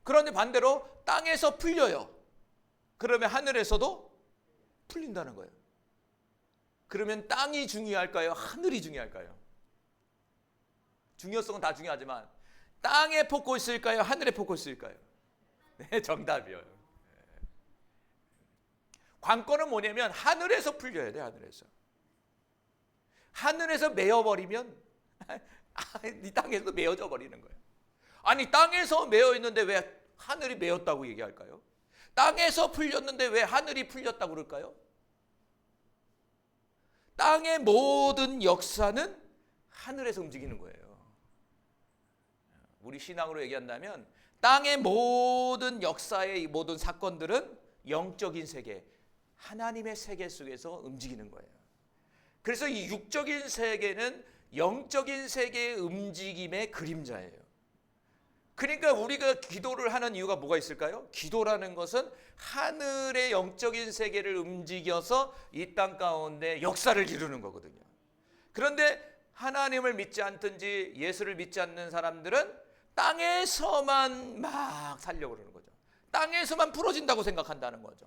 그런데 반대로 땅에서 풀려요. 그러면 하늘에서도 풀린다는 거예요. 그러면 땅이 중요할까요? 하늘이 중요할까요? 중요성은 다 중요하지만 땅에 포커스일까요? 하늘에 포커스일까요? 네, 정답이요. 관건은 뭐냐면 하늘에서 풀려야 돼. 하늘에서 매여버리면 이 땅에서 매여져 버리는 거예요. 아니, 땅에서 매여 있는데 왜 하늘이 매였다고 얘기할까요? 땅에서 풀렸는데 왜 하늘이 풀렸다고 그럴까요? 땅의 모든 역사는 하늘에서 움직이는 거예요. 우리 신앙으로 얘기한다면 땅의 모든 역사의 모든 사건들은 영적인 세계, 하나님의 세계 속에서 움직이는 거예요. 그래서 이 육적인 세계는 영적인 세계의 움직임의 그림자예요. 그러니까 우리가 기도를 하는 이유가 뭐가 있을까요? 기도라는 것은 하늘의 영적인 세계를 움직여서 이 땅 가운데 역사를 이루는 거거든요. 그런데 하나님을 믿지 않든지 예수를 믿지 않는 사람들은 땅에서만 막 살려고 그러는 거죠. 땅에서만 풀어진다고 생각한다는 거죠.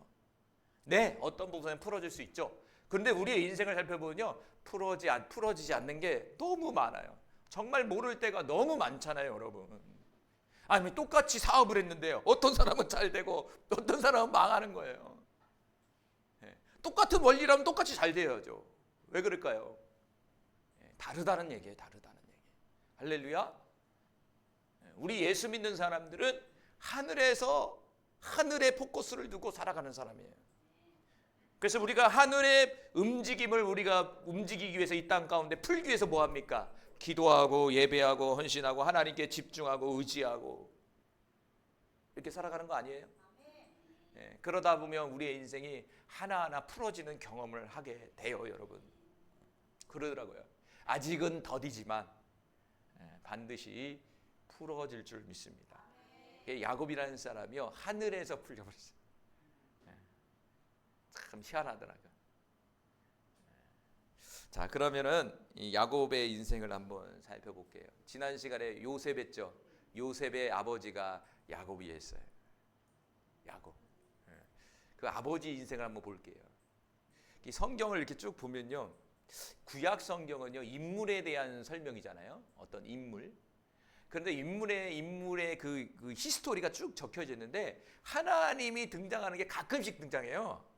네, 어떤 부분은 풀어질 수 있죠. 그런데 우리의 인생을 살펴보면요, 풀어지지 않는 게 너무 많아요. 정말 모를 때가 너무 많잖아요, 여러분. 아니, 똑같이 사업을 했는데요, 어떤 사람은 잘 되고 어떤 사람은 망하는 거예요. 똑같은 원리라면 똑같이 잘 돼야죠. 왜 그럴까요? 다르다는 얘기예요. 다르다는 얘기. 할렐루야. 우리 예수 믿는 사람들은 하늘에 포커스를 두고 살아가는 사람이에요. 그래서 우리가 하늘의 움직임을 우리가 움직이기 위해서 이 땅 가운데 풀기 위해서 뭐 합니까? 기도하고 예배하고 헌신하고 하나님께 집중하고 의지하고 이렇게 살아가는 거 아니에요? 그러다 보면 우리의 인생이 하나하나 풀어지는 경험을 하게 돼요, 여러분. 그러더라고요. 아직은 더디지만 반드시 풀어질 줄 믿습니다. 야곱이라는 사람이요, 하늘에서 풀려버렸어요. 참 희한하더라고요. 자, 그러면은 이 야곱의 인생을 한번 살펴볼게요. 지난 시간에 요셉 했죠. 요셉의 아버지가 야곱이었어요. 야곱. 그 아버지 인생을 한번 볼게요. 이 성경을 이렇게 쭉 보면요, 구약 성경은요 인물에 대한 설명이잖아요. 어떤 인물. 그런데 인물의 그 히스토리가 쭉 적혀져 있는데 하나님이 등장하는 게 가끔씩 등장해요.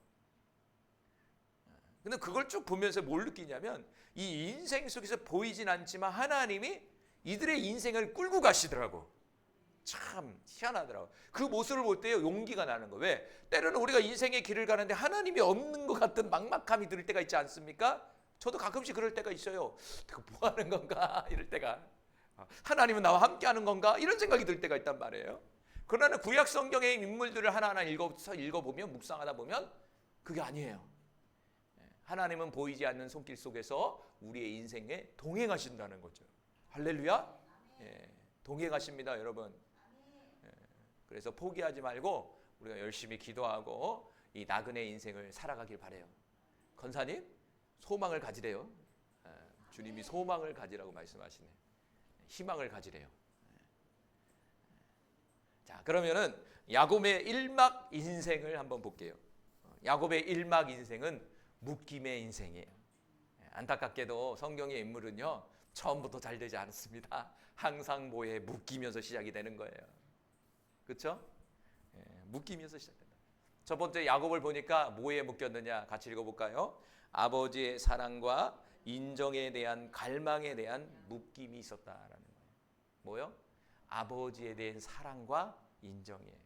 근데 그걸 쭉 보면서 뭘 느끼냐면 이 인생 속에서 보이진 않지만 하나님이 이들의 인생을 끌고 가시더라고. 참 희한하더라고. 그 모습을 볼 때요 용기가 나는 거. 왜? 때로는 우리가 인생의 길을 가는데 하나님이 없는 것 같은 막막함이 들 때가 있지 않습니까? 저도 가끔씩 그럴 때가 있어요. 내가 뭐 하는 건가 이럴 때가. 하나님은 나와 함께 하는 건가 이런 생각이 들 때가 있단 말이에요. 그러나 구약 성경의 인물들을 하나하나 읽어보면 묵상하다 보면 그게 아니에요. 하나님은 보이지 않는 손길 속에서 우리의 인생에 동행하신다는 거죠. 할렐루야. 동행하십니다, 여러분. 그래서 포기하지 말고 우리가 열심히 기도하고 이 나그네 인생을 살아가길 바래요. 권사님, 소망을 가지래요. 주님이 소망을 가지라고 말씀하시네. 희망을 가지래요. 자, 그러면은 야곱의 1막 인생을 한번 볼게요. 야곱의 1막 인생은 묶임의 인생이에요. 안타깝게도 성경의 인물은요 처음부터 잘 되지 않습니다. 항상 뭐에 묶이면서 시작이 되는 거예요. 그렇죠? 묶이면서 시작된다. 첫 번째 야곱을 보니까 뭐에 묶였느냐 같이 읽어볼까요? 아버지의 사랑과 인정에 대한 갈망에 대한 묶임이 있었다라는 거예요. 뭐요? 아버지에 대한 사랑과 인정이에요.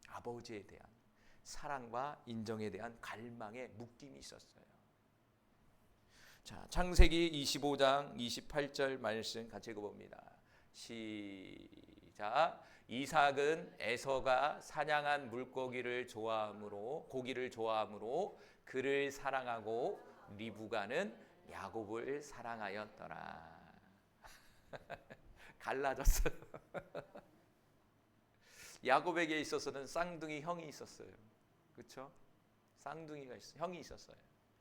아버지에 대한 사랑과 인정에 대한 갈망에 묶임이 있었어요. 자, 창세기 25장 28절 말씀 같이 읽어봅니다. 시작. 이삭은 에서가 사냥한 물고기를 좋아하므로 그를 사랑하고 리브가는 야곱을 사랑하였더라. 갈라졌어요. 야곱에게 있어서는 쌍둥이 형이 있었어요. 그렇죠? 쌍둥이가 있어요. 형이 있었어요.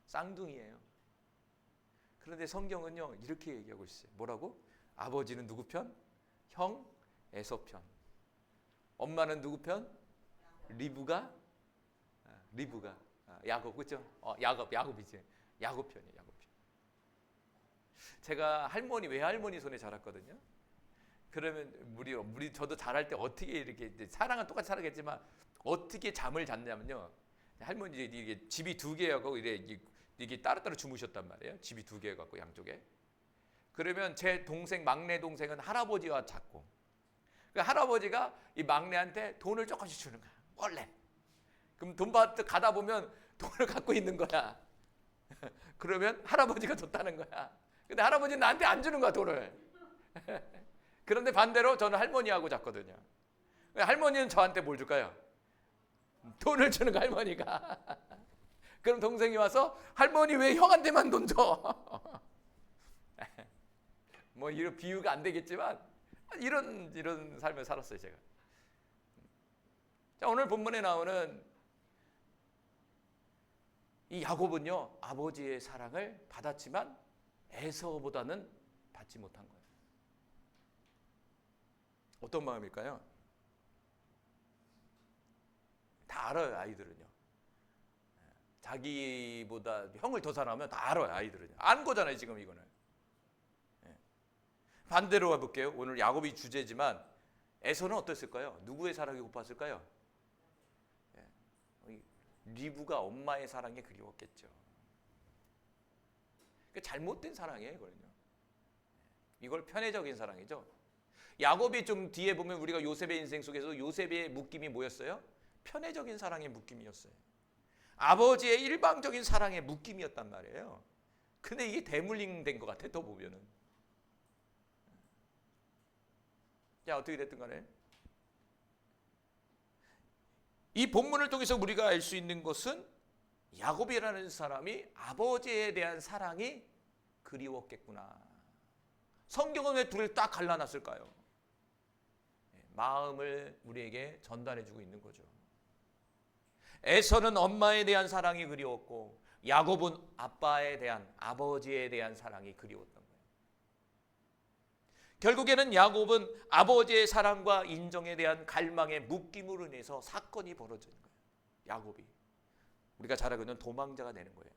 쌍둥이에요. 그런데 성경은요 이렇게 얘기하고 있어요. 뭐라고? 아버지는 누구 편? 형 에서 편. 엄마는 누구 편? 리브가 야곱. 그렇죠? 야곱이지. 야곱 편이에요. 야곱 편. 제가 외할머니 손에 자랐거든요. 그러면 우리 저도 자랄 때 어떻게 이렇게 사랑은 똑같이 살았겠지만 어떻게 잠을 잤냐면요. 할머니 이게 집이 두 개여갖고 이게 따로따로 주무셨단 말이에요. 집이 두 개여갖고 양쪽에. 그러면 제 막내 동생은 할아버지와 잤고, 그 할아버지가 이 막내한테 돈을 조금씩 주는 거야. 원래. 그럼 돈 받을 가다 보면 돈을 갖고 있는 거야. 그러면 할아버지가 줬다는 거야. 근데 할아버지는 나한테 안 주는 거야, 돈을. 그런데 반대로 저는 할머니하고 잤거든요. 할머니는 저한테 뭘 줄까요? 돈을 주는 거, 할머니가. 그럼 동생이 와서 할머니 왜 형한테만 돈 줘? 뭐 이런 비유가 안 되겠지만 이런 삶을 살았어요, 제가. 자, 오늘 본문에 나오는 이 야곱은요 아버지의 사랑을 받았지만 에서보다는 받지 못한 거예요. 어떤 마음일까요? 다 알아요, 아이들은요. 자기보다 형을 더 사랑하면 다 알아요, 아이들은요. 안 거잖아요, 지금 이거는. 반대로 가볼게요. 오늘 야곱이 주제지만 에서는 어땠을까요? 누구의 사랑이 고팠을까요? 리브가 엄마의 사랑에 그리웠겠죠. 잘못된 사랑이에요, 이거는요. 이걸 편애적인 사랑이죠. 야곱이 좀 뒤에 보면 우리가 요셉의 인생 속에서 요셉의 묶임이 뭐였어요? 편애적인 사랑의 묶임이었어요. 아버지의 일방적인 사랑의 묶임이었단 말이에요. 근데 이게 대물림된 것 같아, 또 보면은. 자, 어떻게 됐든 간에 이 본문을 통해서 우리가 알 수 있는 것은 야곱이라는 사람이 아버지에 대한 사랑이 그리웠겠구나. 성경은 왜 둘을 딱 갈라놨을까요? 마음을 우리에게 전달해주고 있는 거죠. 에서는 엄마에 대한 사랑이 그리웠고 야곱은 아버지에 대한 사랑이 그리웠던 거예요. 결국에는 야곱은 아버지의 사랑과 인정에 대한 갈망의 묶임으로 인해서 사건이 벌어지는 거예요. 야곱이 우리가 잘 알고 있는 도망자가 되는 거예요.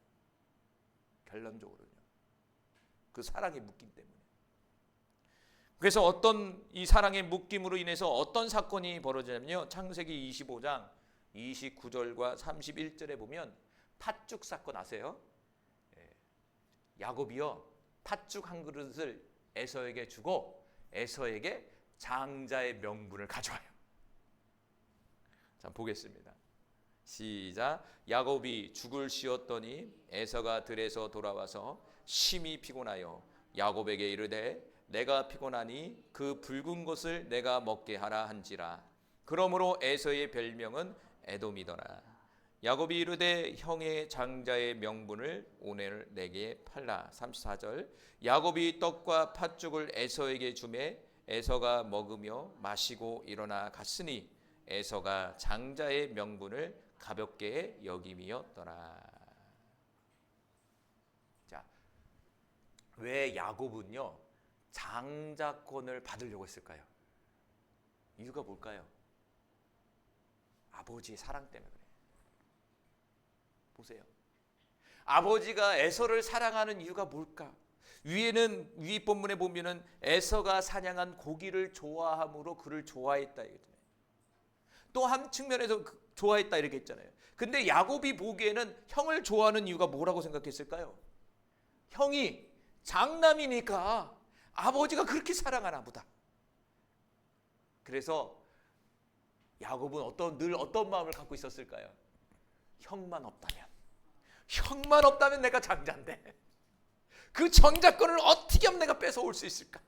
결론적으로는요. 그 사랑의 묶임 때문에. 그래서 어떤 이 사랑의 묶임으로 인해서 어떤 사건이 벌어지냐면요. 창세기 25장 29절과 31절에 보면 팥죽 사건 아세요? 야곱이요. 팥죽 한 그릇을 에서에게 주고 에서에게 장자의 명분을 가져와요. 자, 보겠습니다. 시작. 야곱이 죽을 쉬었더니 에서가 들에서 돌아와서 심히 피곤하여 야곱에게 이르되 내가 피곤하니 그 붉은 것을 내가 먹게 하라 한지라. 그러므로 에서의 별명은 에돔이더라. 야곱이 이르되 형의 장자의 명분을 오늘 내게 팔라. 34절. 야곱이 떡과 팥죽을 에서에게 주매 에서가 먹으며 마시고 일어나 갔으니 에서가 장자의 명분을 가볍게 여김이었더라. 자, 왜 야곱은요 장자권을 받으려고 했을까요? 이유가 뭘까요? 아버지의 사랑 때문에 그래요. 보세요. 아버지가 에서를 사랑하는 이유가 뭘까? 위 본문에 보면은 에서가 사냥한 고기를 좋아함으로 그를 좋아했다 이거잖아요. 또 한 측면에서 좋아했다 이렇게 했잖아요. 근데 야곱이 보기에는 형을 좋아하는 이유가 뭐라고 생각했을까요? 형이 장남이니까 아버지가 그렇게 사랑하나 보다. 그래서 야곱은 늘 어떤 마음을 갖고 있었을까요? 형만 없다면 내가 장자인데 그 장자권을 어떻게 하면 내가 뺏어올 수 있을까?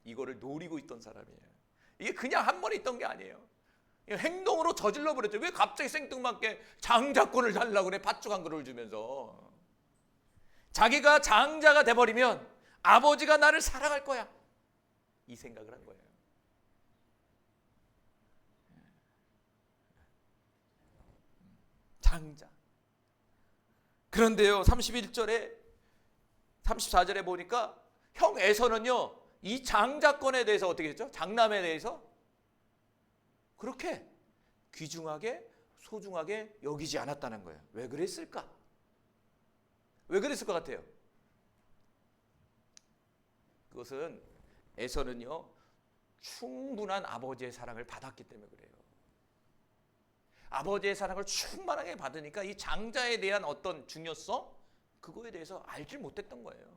이거를 노리고 있던 사람이에요. 이게 그냥 한 번에 있던 게 아니에요. 행동으로 저질러 버렸죠. 왜 갑자기 생뚱맞게 장자권을 달라고 그래? 팥죽 한 그릇을 주면서. 자기가 장자가 돼버리면 아버지가 나를 사랑할 거야, 이 생각을 한 거예요. 장자. 그런데요, 31절에 34절에 보니까 형 에서는요, 이 장자권에 대해서 어떻게 했죠? 장남에 대해서 그렇게 귀중하게 소중하게 여기지 않았다는 거예요. 왜 그랬을까? 왜 그랬을 것 같아요? 그것은 에서는요, 충분한 아버지의 사랑을 받았기 때문에 그래요. 아버지의 사랑을 충만하게 받으니까 이 장자에 대한 어떤 중요성, 그거에 대해서 알지 못했던 거예요.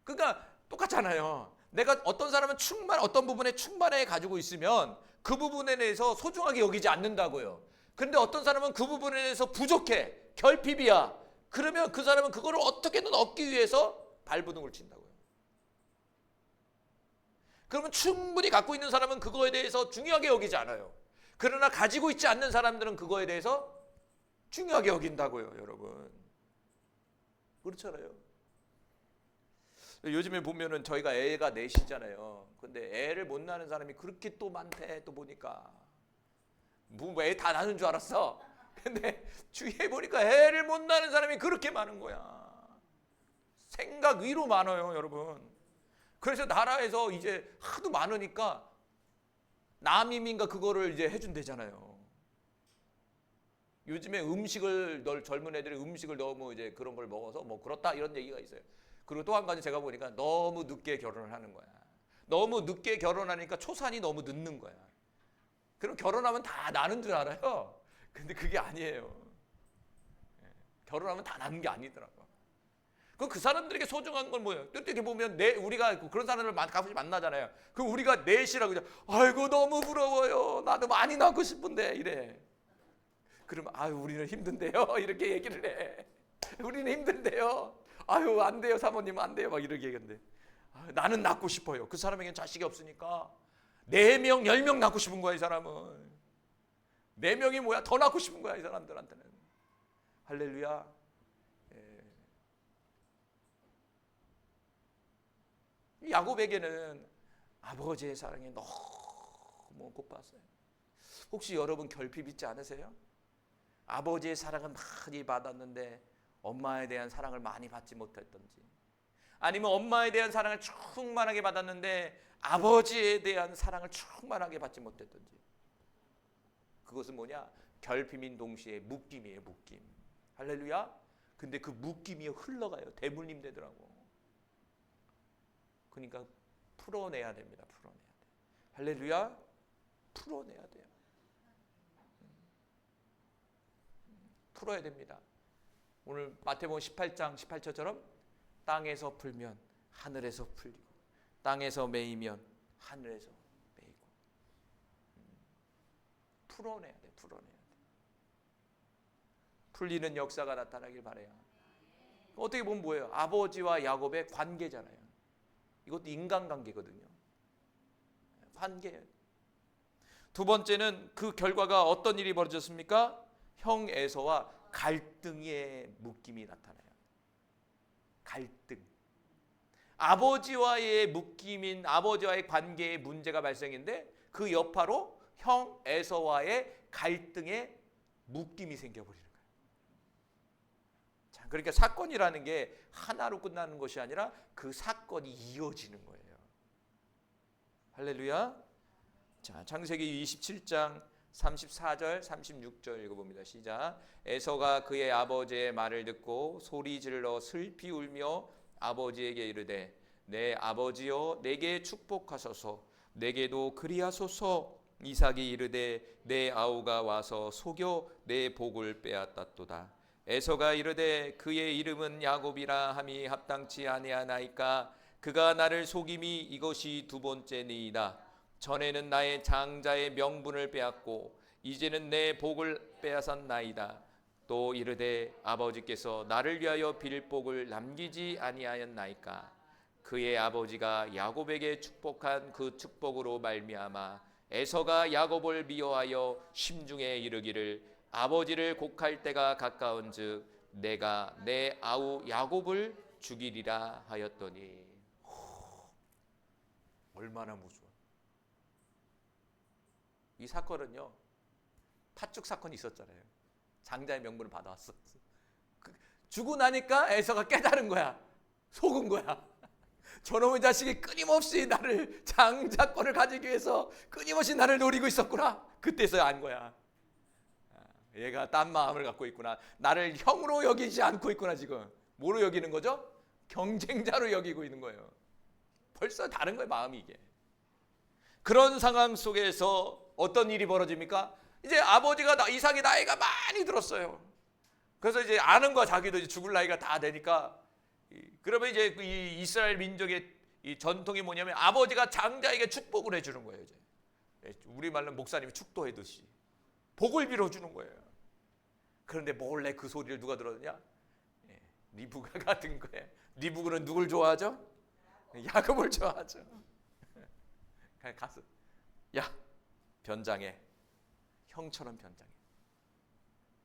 그러니까 똑같잖아요. 내가 어떤 사람은 어떤 부분에 충만해 가지고 있으면 그 부분에 대해서 소중하게 여기지 않는다고요. 그런데 어떤 사람은 그 부분에 대해서 부족해, 결핍이야. 그러면 그 사람은 그거를 어떻게든 얻기 위해서 발버둥을 친다고요. 그러면 충분히 갖고 있는 사람은 그거에 대해서 중요하게 여기지 않아요. 그러나 가지고 있지 않는 사람들은 그거에 대해서 중요하게 여긴다고요, 여러분. 그렇잖아요. 요즘에 보면은 저희가 애가 넷이잖아요. 근데 애를 못 낳는 사람이 그렇게 또 많대. 또 보니까 뭐 애 다 낳는 줄 알았어. 근데 주위에 보니까 애를 못 낳는 사람이 그렇게 많은 거야. 생각 위로 많아요, 여러분. 그래서 나라에서 이제 하도 많으니까 남임인가 그거를 이제 해준대잖아요. 요즘에 젊은 애들이 음식을 너무 이제 그런 걸 먹어서 뭐 그렇다 이런 얘기가 있어요. 그리고 또 한 가지 제가 보니까 너무 늦게 결혼을 하는 거야. 너무 늦게 결혼하니까 초산이 너무 늦는 거야. 그럼 결혼하면 다 나는 줄 알아요. 근데 그게 아니에요. 결혼하면 다 나는 게 아니더라고. 그 사람들에게 소중한 건 뭐예요? 이렇게 보면 우리가 그런 사람을 가끔씩 만나잖아요. 그럼 우리가 넷이라고 그냥 아이고 너무 부러워요. 나도 많이 낳고 싶은데 이래. 그러면 아유 우리는 힘든데요. 이렇게 얘기를 해. 우리는 힘든데요. 아유 안 돼요 사모님 안 돼요 막 이렇게 얘기하는데 나는 낳고 싶어요. 그 사람에겐 자식이 없으니까 4명 10명 낳고 싶은 거야. 이 사람은 4명이 뭐야? 더 낳고 싶은 거야 이 사람들한테는. 할렐루야. 야곱에게는 아버지의 사랑이 너무 고팠어요. 혹시 여러분 결핍 있지 않으세요? 아버지의 사랑은 많이 받았는데 엄마에 대한 사랑을 많이 받지 못했던지, 아니면 엄마에 대한 사랑을 충만하게 받았는데 아버지에 대한 사랑을 충만하게 받지 못했던지. 그것은 뭐냐? 결핍인 동시에 묶임이에요. 묶임. 할렐루야. 근데 그 묶임이 흘러가요. 대물림 되더라고. 그러니까 풀어내야 됩니다. 풀어내야 돼. 할렐루야. 풀어내야 돼요. 풀어야 됩니다. 오늘 마태복음 18장 18절처럼 땅에서 풀면 하늘에서 풀리고 땅에서 매이면 하늘에서 매이고. 풀어내야 돼. 풀어내야 돼. 풀리는 역사가 나타나길 바라요. 어떻게 보면 뭐예요? 아버지와 야곱의 관계잖아요. 이것도 인간관계거든요. 관계예요. 두 번째는 그 결과가 어떤 일이 벌어졌습니까? 형 에서와 갈등의 묶임이 나타나요. 갈등. 아버지와의 묶임인 아버지와의 관계에 문제가 발생인데 그 여파로 형 에서와의 갈등의 묶임이 생겨버리는 거예요. 자, 그러니까 사건이라는 게 하나로 끝나는 것이 아니라 그 사건이 이어지는 거예요. 할렐루야. 자, 창세기 27장 34절 36절 읽어봅니다. 시작. 에서가 그의 아버지의 말을 듣고 소리 질러 슬피 울며 아버지에게 이르되 내 아버지여 내게 축복하소서 내게도 그리하소서. 이삭이 이르되 내 아우가 와서 속여 내 복을 빼앗았도다. 에서가 이르되 그의 이름은 야곱이라 함이 합당치 아니하나이까. 그가 나를 속임이 이것이 두 번째니이다. 전에는 나의 장자의 명분을 빼앗고 이제는 내 복을 빼앗았나이다. 또 이르되 아버지께서 나를 위하여 빌 복을 남기지 아니하였나이까. 그의 아버지가 야곱에게 축복한 그 축복으로 말미암아 에서가 야곱을 미워하여 심중에 이르기를 아버지를 곡할 때가 가까운즉 내가 내 아우 야곱을 죽이리라 하였더니. 얼마나 무서워. 이 사건은요, 팥죽 사건이 있었잖아요. 장자의 명분을 받아왔어. 주고 나니까 에서가 깨달은 거야. 속은 거야. 저놈의 자식이 끊임없이 나를, 장자권을 가지기 위해서 끊임없이 나를 노리고 있었구나. 그때서야 안 거야. 얘가 딴 마음을 갖고 있구나. 나를 형으로 여기지 않고 있구나. 지금 뭐로 여기는 거죠? 경쟁자로 여기고 있는 거예요. 벌써 다른 거예요, 마음이. 이게 그런 상황 속에서 어떤 일이 벌어집니까? 이제 아버지가 이삭이 나이가 많이 들었어요. 그래서 이제 아는 거야. 자기도 이제 죽을 나이가 다 되니까. 그러면 이제 이 이스라엘 민족의 이 전통이 뭐냐면 아버지가 장자에게 축복을 해주는 거예요. 이제 우리 말로 목사님이 축도해듯이 복을 빌어주는 거예요. 그런데 몰래 그 소리를 누가 들었느냐? 리브가 같은 거예요. 리브는 누굴 좋아하죠? 야곱을 좋아하죠. 가서 야, 변장해. 형처럼 변장해.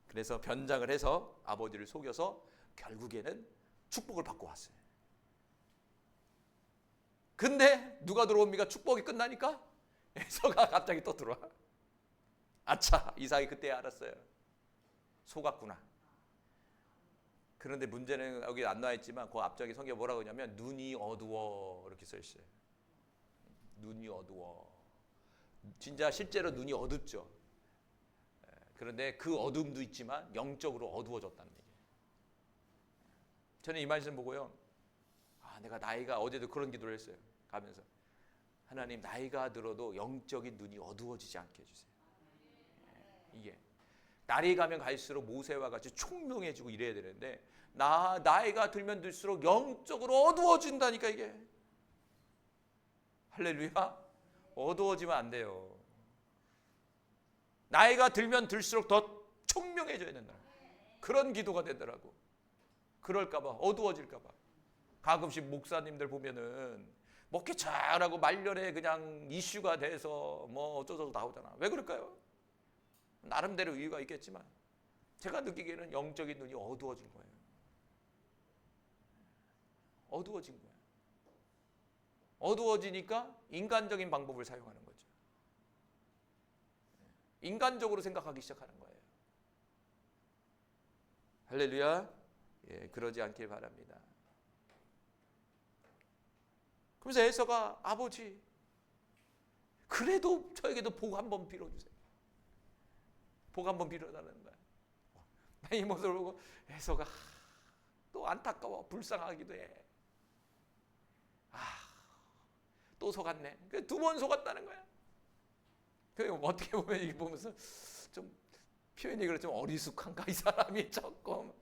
그래서 변장을 해서 아버지를 속여서 결국에는 축복을 받고 왔어요. 근데 누가 들어옵니까? 축복이 끝나니까 에서가 갑자기 또 들어와. 아차, 이삭이 그때 알았어요. 속았구나. 그런데 문제는 여기 안 나와 있지만 그 앞쪽에 성경에 뭐라고 하냐면 눈이 어두워 이렇게 써 있어요. 눈이 어두워. 진짜 실제로 눈이 어둡죠. 그런데 그 어둠도 있지만 영적으로 어두워졌다는 얘기예요. 저는 이 말씀 보고요. 내가 나이가 어제도 그런 기도를 했어요. 가면서 하나님, 나이가 들어도 영적인 눈이 어두워지지 않게 해주세요. 이게 날이 가면 갈수록 모세와 같이 총명해지고 이래야 되는데 나이가 들면 들수록 영적으로 어두워진다니까 이게. 할렐루야. 어두워지면 안 돼요. 나이가 들면 들수록 더 총명해져야 된다. 그런 기도가 되더라고. 그럴까봐, 어두워질까봐. 가끔씩 목사님들 보면은 먹기 잘하고 말년에 그냥 이슈가 돼서 뭐 어쩌저쩌 나오잖아. 왜 그럴까요? 나름대로 이유가 있겠지만 제가 느끼기에는 영적인 눈이 어두워진 거예요. 어두워진 거예요. 어두워지니까 인간적인 방법을 사용하는 거죠. 인간적으로 생각하기 시작하는 거예요. 할렐루야. 그러지 않길 바랍니다. 그래서 에서가 아버지, 그래도 저에게도 복 한번 빌어주세요. 복 한번 빌어달라는 거야. 이 모습을 보고 에서가 또 안타까워, 불쌍하기도 해. 또 속았네. 두 번 속았다는 거야. 어떻게 보면 이게 보면서 좀 표현이 그렇지만 어리숙한가 이 사람이 조금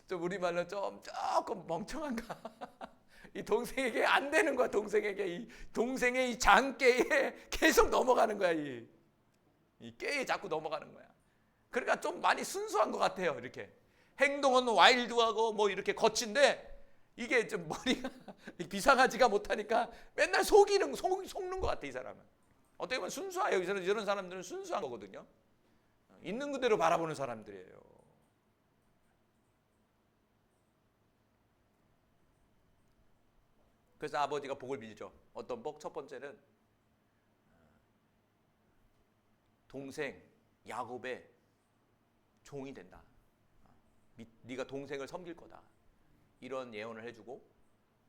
좀 우리말로 조금 멍청한가. 이 동생에게 안 되는 거야. 동생에게 이 동생의 이 장깨에 계속 넘어가는 거야. 이 깨에 자꾸 넘어가는 거야. 그러니까 좀 많이 순수한 것 같아요. 이렇게 행동은 와일드하고 뭐 이렇게 거친데 이게 좀 머리가 비상하지가 못하니까 맨날 속는 것 같아. 이 사람은 어떻게 보면 순수해요. 이런 사람들은 순수한 거거든요. 있는 그대로 바라보는 사람들이에요. 그래서 아버지가 복을 빌죠. 어떤 복? 첫 번째는 동생 야곱의 종이 된다. 네가 동생을 섬길 거다. 이런 예언을 해주고,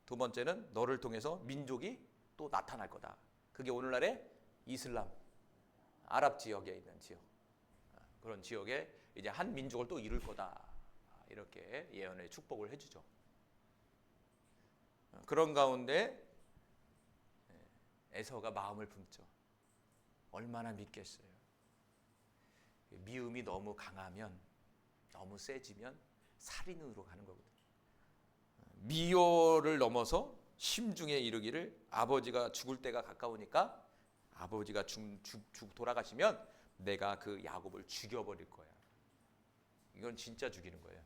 두 번째는 너를 통해서 민족이 또 나타날 거다. 그게 오늘날의 이슬람, 아랍 지역에 있는 지역, 그런 지역에 이제 한 민족을 또 이룰 거다. 이렇게 예언의 축복을 해주죠. 그런 가운데 에서가 마음을 품죠. 얼마나 믿겠어요. 미움이 너무 강하면, 너무 세지면 살인으로 가는 거거든요. 미워를 넘어서 심중에 이르기를 아버지가 죽을 때가 가까우니까 아버지가 돌아가시면 내가 그 야곱을 죽여버릴 거야. 이건 진짜 죽이는 거예요.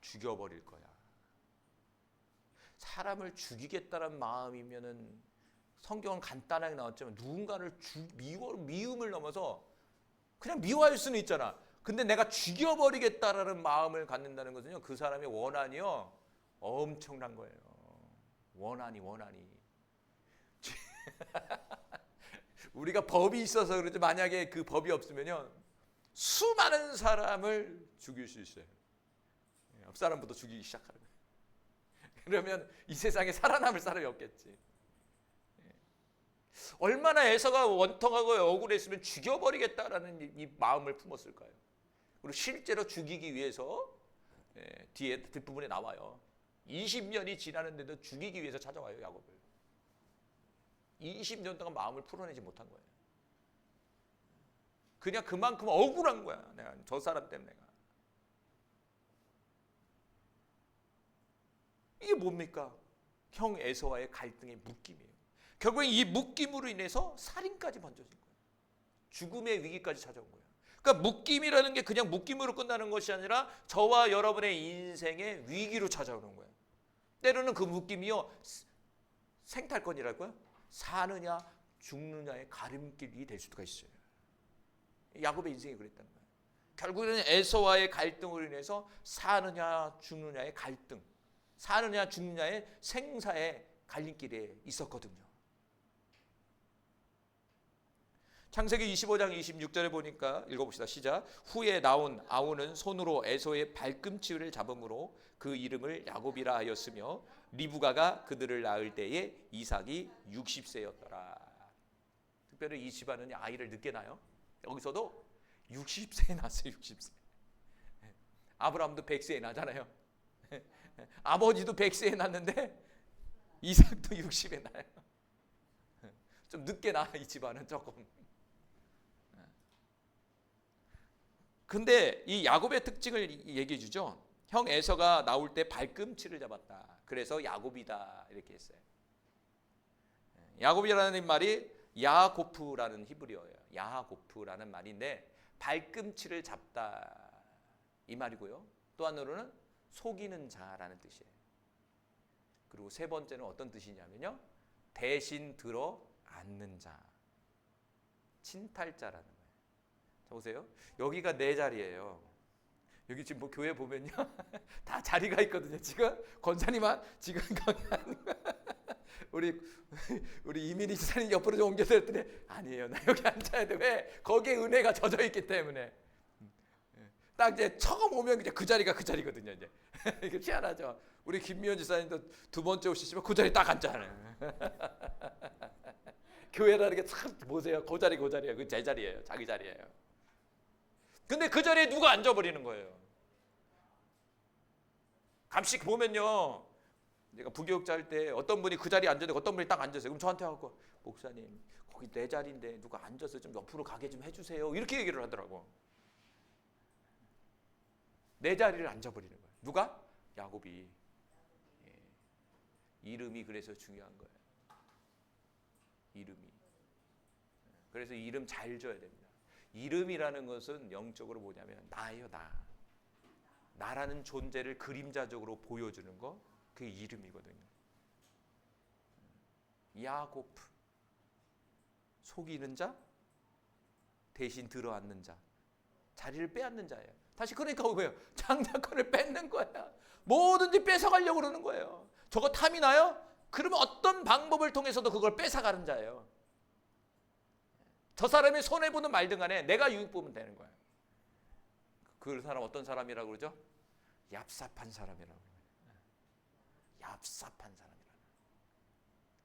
죽여버릴 거야. 사람을 죽이겠다는 마음이면은 성경은 간단하게 나왔지만 누군가를 미움을 넘어서 그냥 미워할 수는 있잖아. 근데 내가 죽여버리겠다라는 마음을 갖는다는 것은요, 그 사람의 원한이요 엄청난 거예요. 원한이 우리가 법이 있어서 그러지, 만약에 그 법이 없으면요 수많은 사람을 죽일 수 있어요. 옆 사람부터 죽이기 시작하는 거예요. 그러면 이 세상에 살아남을 사람이 없겠지. 얼마나 에서가 원통하고 억울했으면 죽여버리겠다라는 이 마음을 품었을까요? 그리고 실제로 죽이기 위해서 뒤에 뒷부분에 나와요. 20년이 지나는데도 죽이기 위해서 찾아와요, 야곱을. 20년 동안 마음을 풀어내지 못한 거예요. 그냥 그만큼 억울한 거야. 내가 저 사람 때문에 내가. 이게 뭡니까? 형 에서와의 갈등의 묶임이에요. 결국에 이 묶임으로 인해서 살인까지 번져진 거예요. 죽음의 위기까지 찾아온 거예요. 그러니까 묶임이라는 게 그냥 묶임으로 끝나는 것이 아니라 저와 여러분의 인생의 위기로 찾아오는 거예요. 때로는 그 묶임이요 생탈권이랄까요? 사느냐 죽느냐의 가림길이 될 수가 있어요. 야곱의 인생이 그랬다는 거예요. 결국에는 에서와의 갈등으로 인해서 사느냐 죽느냐의 갈등, 사느냐 죽느냐의 생사의 갈림길에 있었거든요. 창세기 25장 26절에 보니까 읽어봅시다. 시작. 후에 나온 아우는 손으로 에서의 발꿈치를 잡음으로 그 이름을 야곱이라 하였으며 리브가가 그들을 낳을 때에 이삭이 60세였더라. 특별히 이 집안은 아이를 늦게 낳아요. 여기서도 60세에 낳았어요. 60세. 아브라함도 100세에 낳잖아요. 아버지도 100세에 낳았는데 이삭도 60에 낳아요. 좀 늦게 낳아, 이 집안은 조금. 근데 이 야곱의 특징을 얘기해 주죠. 형 에서가 나올 때 발꿈치를 잡았다. 그래서 야곱이다 이렇게 했어요. 야곱이라는 말이 야고프라는 히브리어예요. 야고프라는 말인데 발꿈치를 잡다 이 말이고요. 또 한으로는 속이는 자라는 뜻이에요. 그리고 세 번째는 어떤 뜻이냐면요, 대신 들어 앉는 자, 친탈자라는 거예요. 자, 보세요. 여기가 내 자리예요. 여기 지금 뭐 교회 보면요 다 자리가 있거든요. 지금 권사님만 지금 거기 우리 이민희 지사님 옆으로 좀 옮겨드렸더니 아니에요, 나 여기 앉아야 돼. 왜? 거기에 은혜가 젖어 있기 때문에. 딱 이제 처음 오면 이제 그 자리가 그 자리거든요. 이제 이게 희한하죠. 우리 김미연 지사님도 두 번째 오시지만 그 자리 딱 앉잖아요. 교회라는 게 참 보세요. 그 자리예요. 그 제 자리예요. 자기 자리예요. 근데 그 자리에 누가 앉아버리는 거예요. 가끔씩 보면요, 제가 부교육자 할 때 어떤 분이 그 자리에 앉았는데 어떤 분이 딱 앉았어요. 그럼 저한테 하고, 목사님 거기 내 자리인데 누가 앉아서 좀 옆으로 가게 좀 해주세요. 이렇게 얘기를 하더라고. 내 자리를 앉아버리는 거예요. 누가? 야곱이. 이름이 그래서 중요한 거예요. 이름이. 그래서 이름 잘 줘야 됩니다. 이름이라는 것은 영적으로 뭐냐면 나예요, 나. 나라는 존재를 그림자적으로 보여주는 거, 그게 이름이거든요. 야고프, 속이는 자, 대신 들어앉는 자, 자리를 빼앗는 자예요. 다시 그러니까 뭐예요? 장자권을 뺏는 거야. 뭐든지 뺏어가려고 그러는 거예요. 저거 탐이 나요? 그러면 어떤 방법을 통해서도 그걸 뺏어가는 자예요. 저 사람이 손해보는 말든 간에 내가 유익 보면 되는 거예요. 그 사람 어떤 사람이라고 그러죠? 얍삽한 사람이라고 그래요. 얍삽한 사람이라는,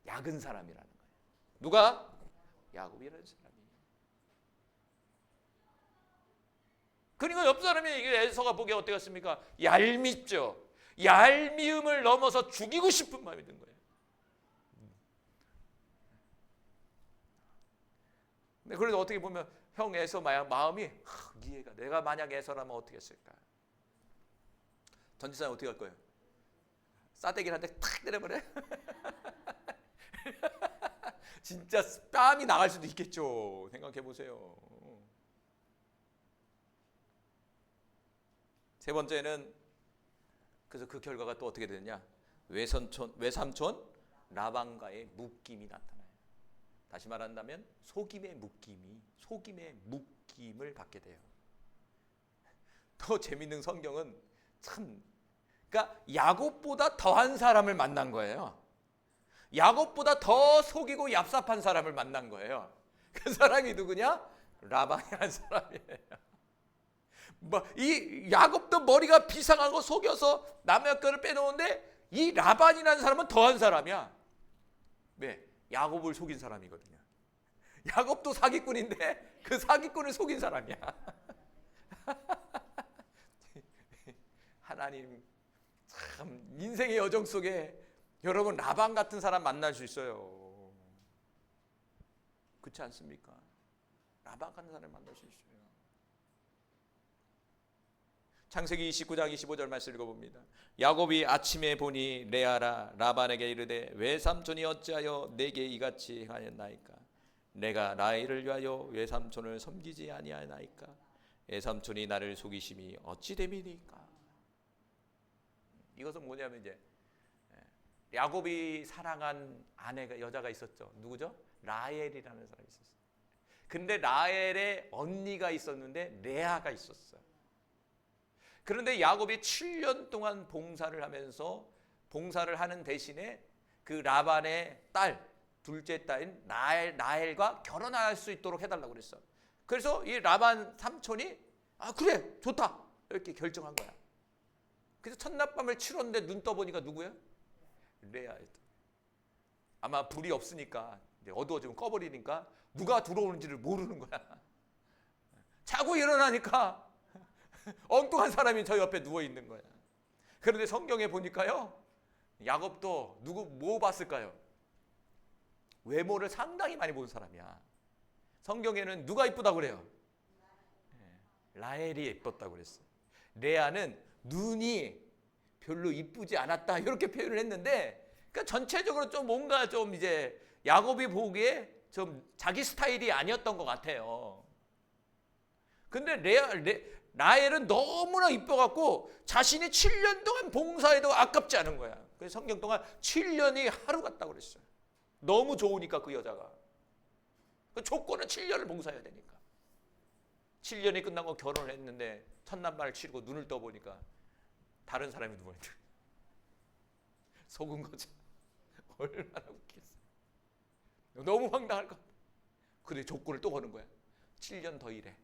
약은 사람이라는 거예요. 누가? 야곱이라는 사람이. 그러니까 옆 사람이 에서가 보기에 어떻겠습니까? 얄밉죠. 얄미움을 넘어서 죽이고 싶은 마음이 든 거예요. 근데 그래도 어떻게 보면 형 에서 마음이 이해가, 내가 만약 에서라면 어떻게 했을까? 전지사는 어떻게 할 거예요? 싸대기를 한 대 탁 때려버려? 진짜 땀이 나갈 수도 있겠죠. 생각해 보세요. 세 번째는 그래서 그 결과가 또 어떻게 되느냐? 외삼촌 라반과의 묶임이 나타나요. 다시 말한다면 속임의 묶임을 받게 돼요. 더 재밌는 성경은 그러니까 야곱보다 더한 사람을 만난 거예요. 야곱보다 더 속이고 얍삽한 사람을 만난 거예요. 그 사람이 누구냐? 라반이라는 사람이에요. 이 야곱도 머리가 비상하고 속여서 남의 것을 빼놓은데 이 라반이라는 사람은 더한 사람이야. 왜? 야곱을 속인 사람이거든요. 야곱도 사기꾼인데 그 사기꾼을 속인 사람이야. 하나님 참 인생의 여정 속에 여러분 라반 같은 사람 만날 수 있어요. 그렇지 않습니까? 라반 같은 사람 만날 수 있어요. 창세기 29장 25절 말씀 읽어봅니다. 야곱이 아침에 보니 레아라 라반에게 이르되 외삼촌이 어찌하여 내게 이같이 하였나이까? 내가 라헬을 위하여 외삼촌을 섬기지 아니하나이까? 외삼촌이 나를 속이심이 어찌 됨이니까? 이것은 뭐냐면 이제 야곱이 사랑한 아내가 여자가 있었죠. 누구죠? 라헬이라는 사람이 있었어요. 근데 라헬의 언니가 있었는데 레아가 있었어요. 그런데 야곱이 7년 동안 봉사를 하면서 봉사를 하는 대신에 그 라반의 딸, 둘째 딸인 라헬과 결혼할 수 있도록 해달라고 그랬어. 그래서 이 라반 삼촌이 그래 좋다 이렇게 결정한 거야. 그래서 첫날밤을 치렀는데 눈 떠보니까 누구야? 레아였다. 아마 불이 없으니까 어두워지면 꺼버리니까 누가 들어오는지를 모르는 거야. 자고 일어나니까 엉뚱한 사람이 저 옆에 누워 있는 거야. 그런데 성경에 보니까요, 야곱도 뭐 봤을까요? 외모를 상당히 많이 본 사람이야. 성경에는 누가 이쁘다고 그래요? 라헬이 예뻤다고 그랬어. 레아는 눈이 별로 이쁘지 않았다 이렇게 표현을 했는데, 그러니까 전체적으로 좀 뭔가 좀 이제 야곱이 보기에 좀 자기 스타일이 아니었던 것 같아요. 근데 라헬은 너무나 이뻐갖고 자신이 7년 동안 봉사해도 아깝지 않은 거야. 그래서 성경 동안 7년이 하루 같다고 그랬어요. 너무 좋으니까 그 여자가. 그 조건은 7년을 봉사해야 되니까. 7년이 끝나고 결혼을 했는데 첫날만을 치르고 눈을 떠보니까 다른 사람이 누워있는 거야. 속은 거죠. 얼마나 웃겠어. 너무 황당할 것 같아. 근데 조건을 또 거는 거야. 7년 더 일해.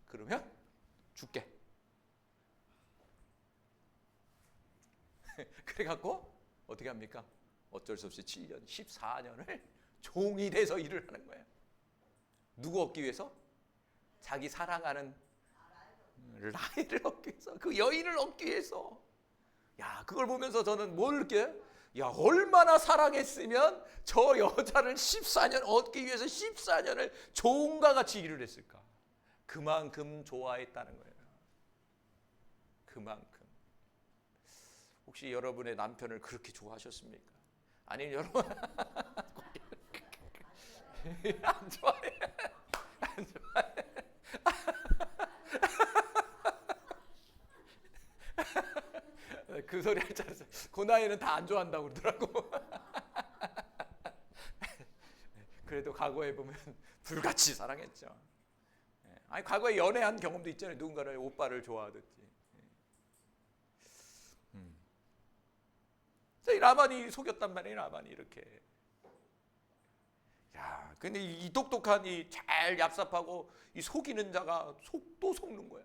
그러면 죽게. 그래갖고 어떻게 합니까? 어쩔 수 없이 7년, 14년을 종이 돼서 일을 하는 거예요. 누구 얻기 위해서? 자기 사랑하는 라헬을 얻기 위해서, 그 여인을 얻기 위해서. 야, 그걸 보면서 저는 뭘 느껴요? 야, 얼마나 사랑했으면 저 여자를 14년 얻기 위해서 14년을 종과 같이 일을 했을까? 그만큼 좋아했다는 거예요. 그만큼. 혹시 여러분의 남편을 그렇게 좋아하셨습니까? 아니면 여러분 안 좋아해? 안 좋아해? 그 소리 할 줄 알았어요. 그 나이는 다 안 좋아한다고 그러더라고. 그래도 과거에 보면 불같이 사랑했죠. 아니, 과거에 연애한 경험도 있잖아요. 누군가를, 오빠를 좋아하듯이. 이 라반이 속였단 말이에요. 라반이 이렇게. 야, 근데 이 똑똑한, 이 잘 얍삽하고 이 속이는 자가 또 속는 거야.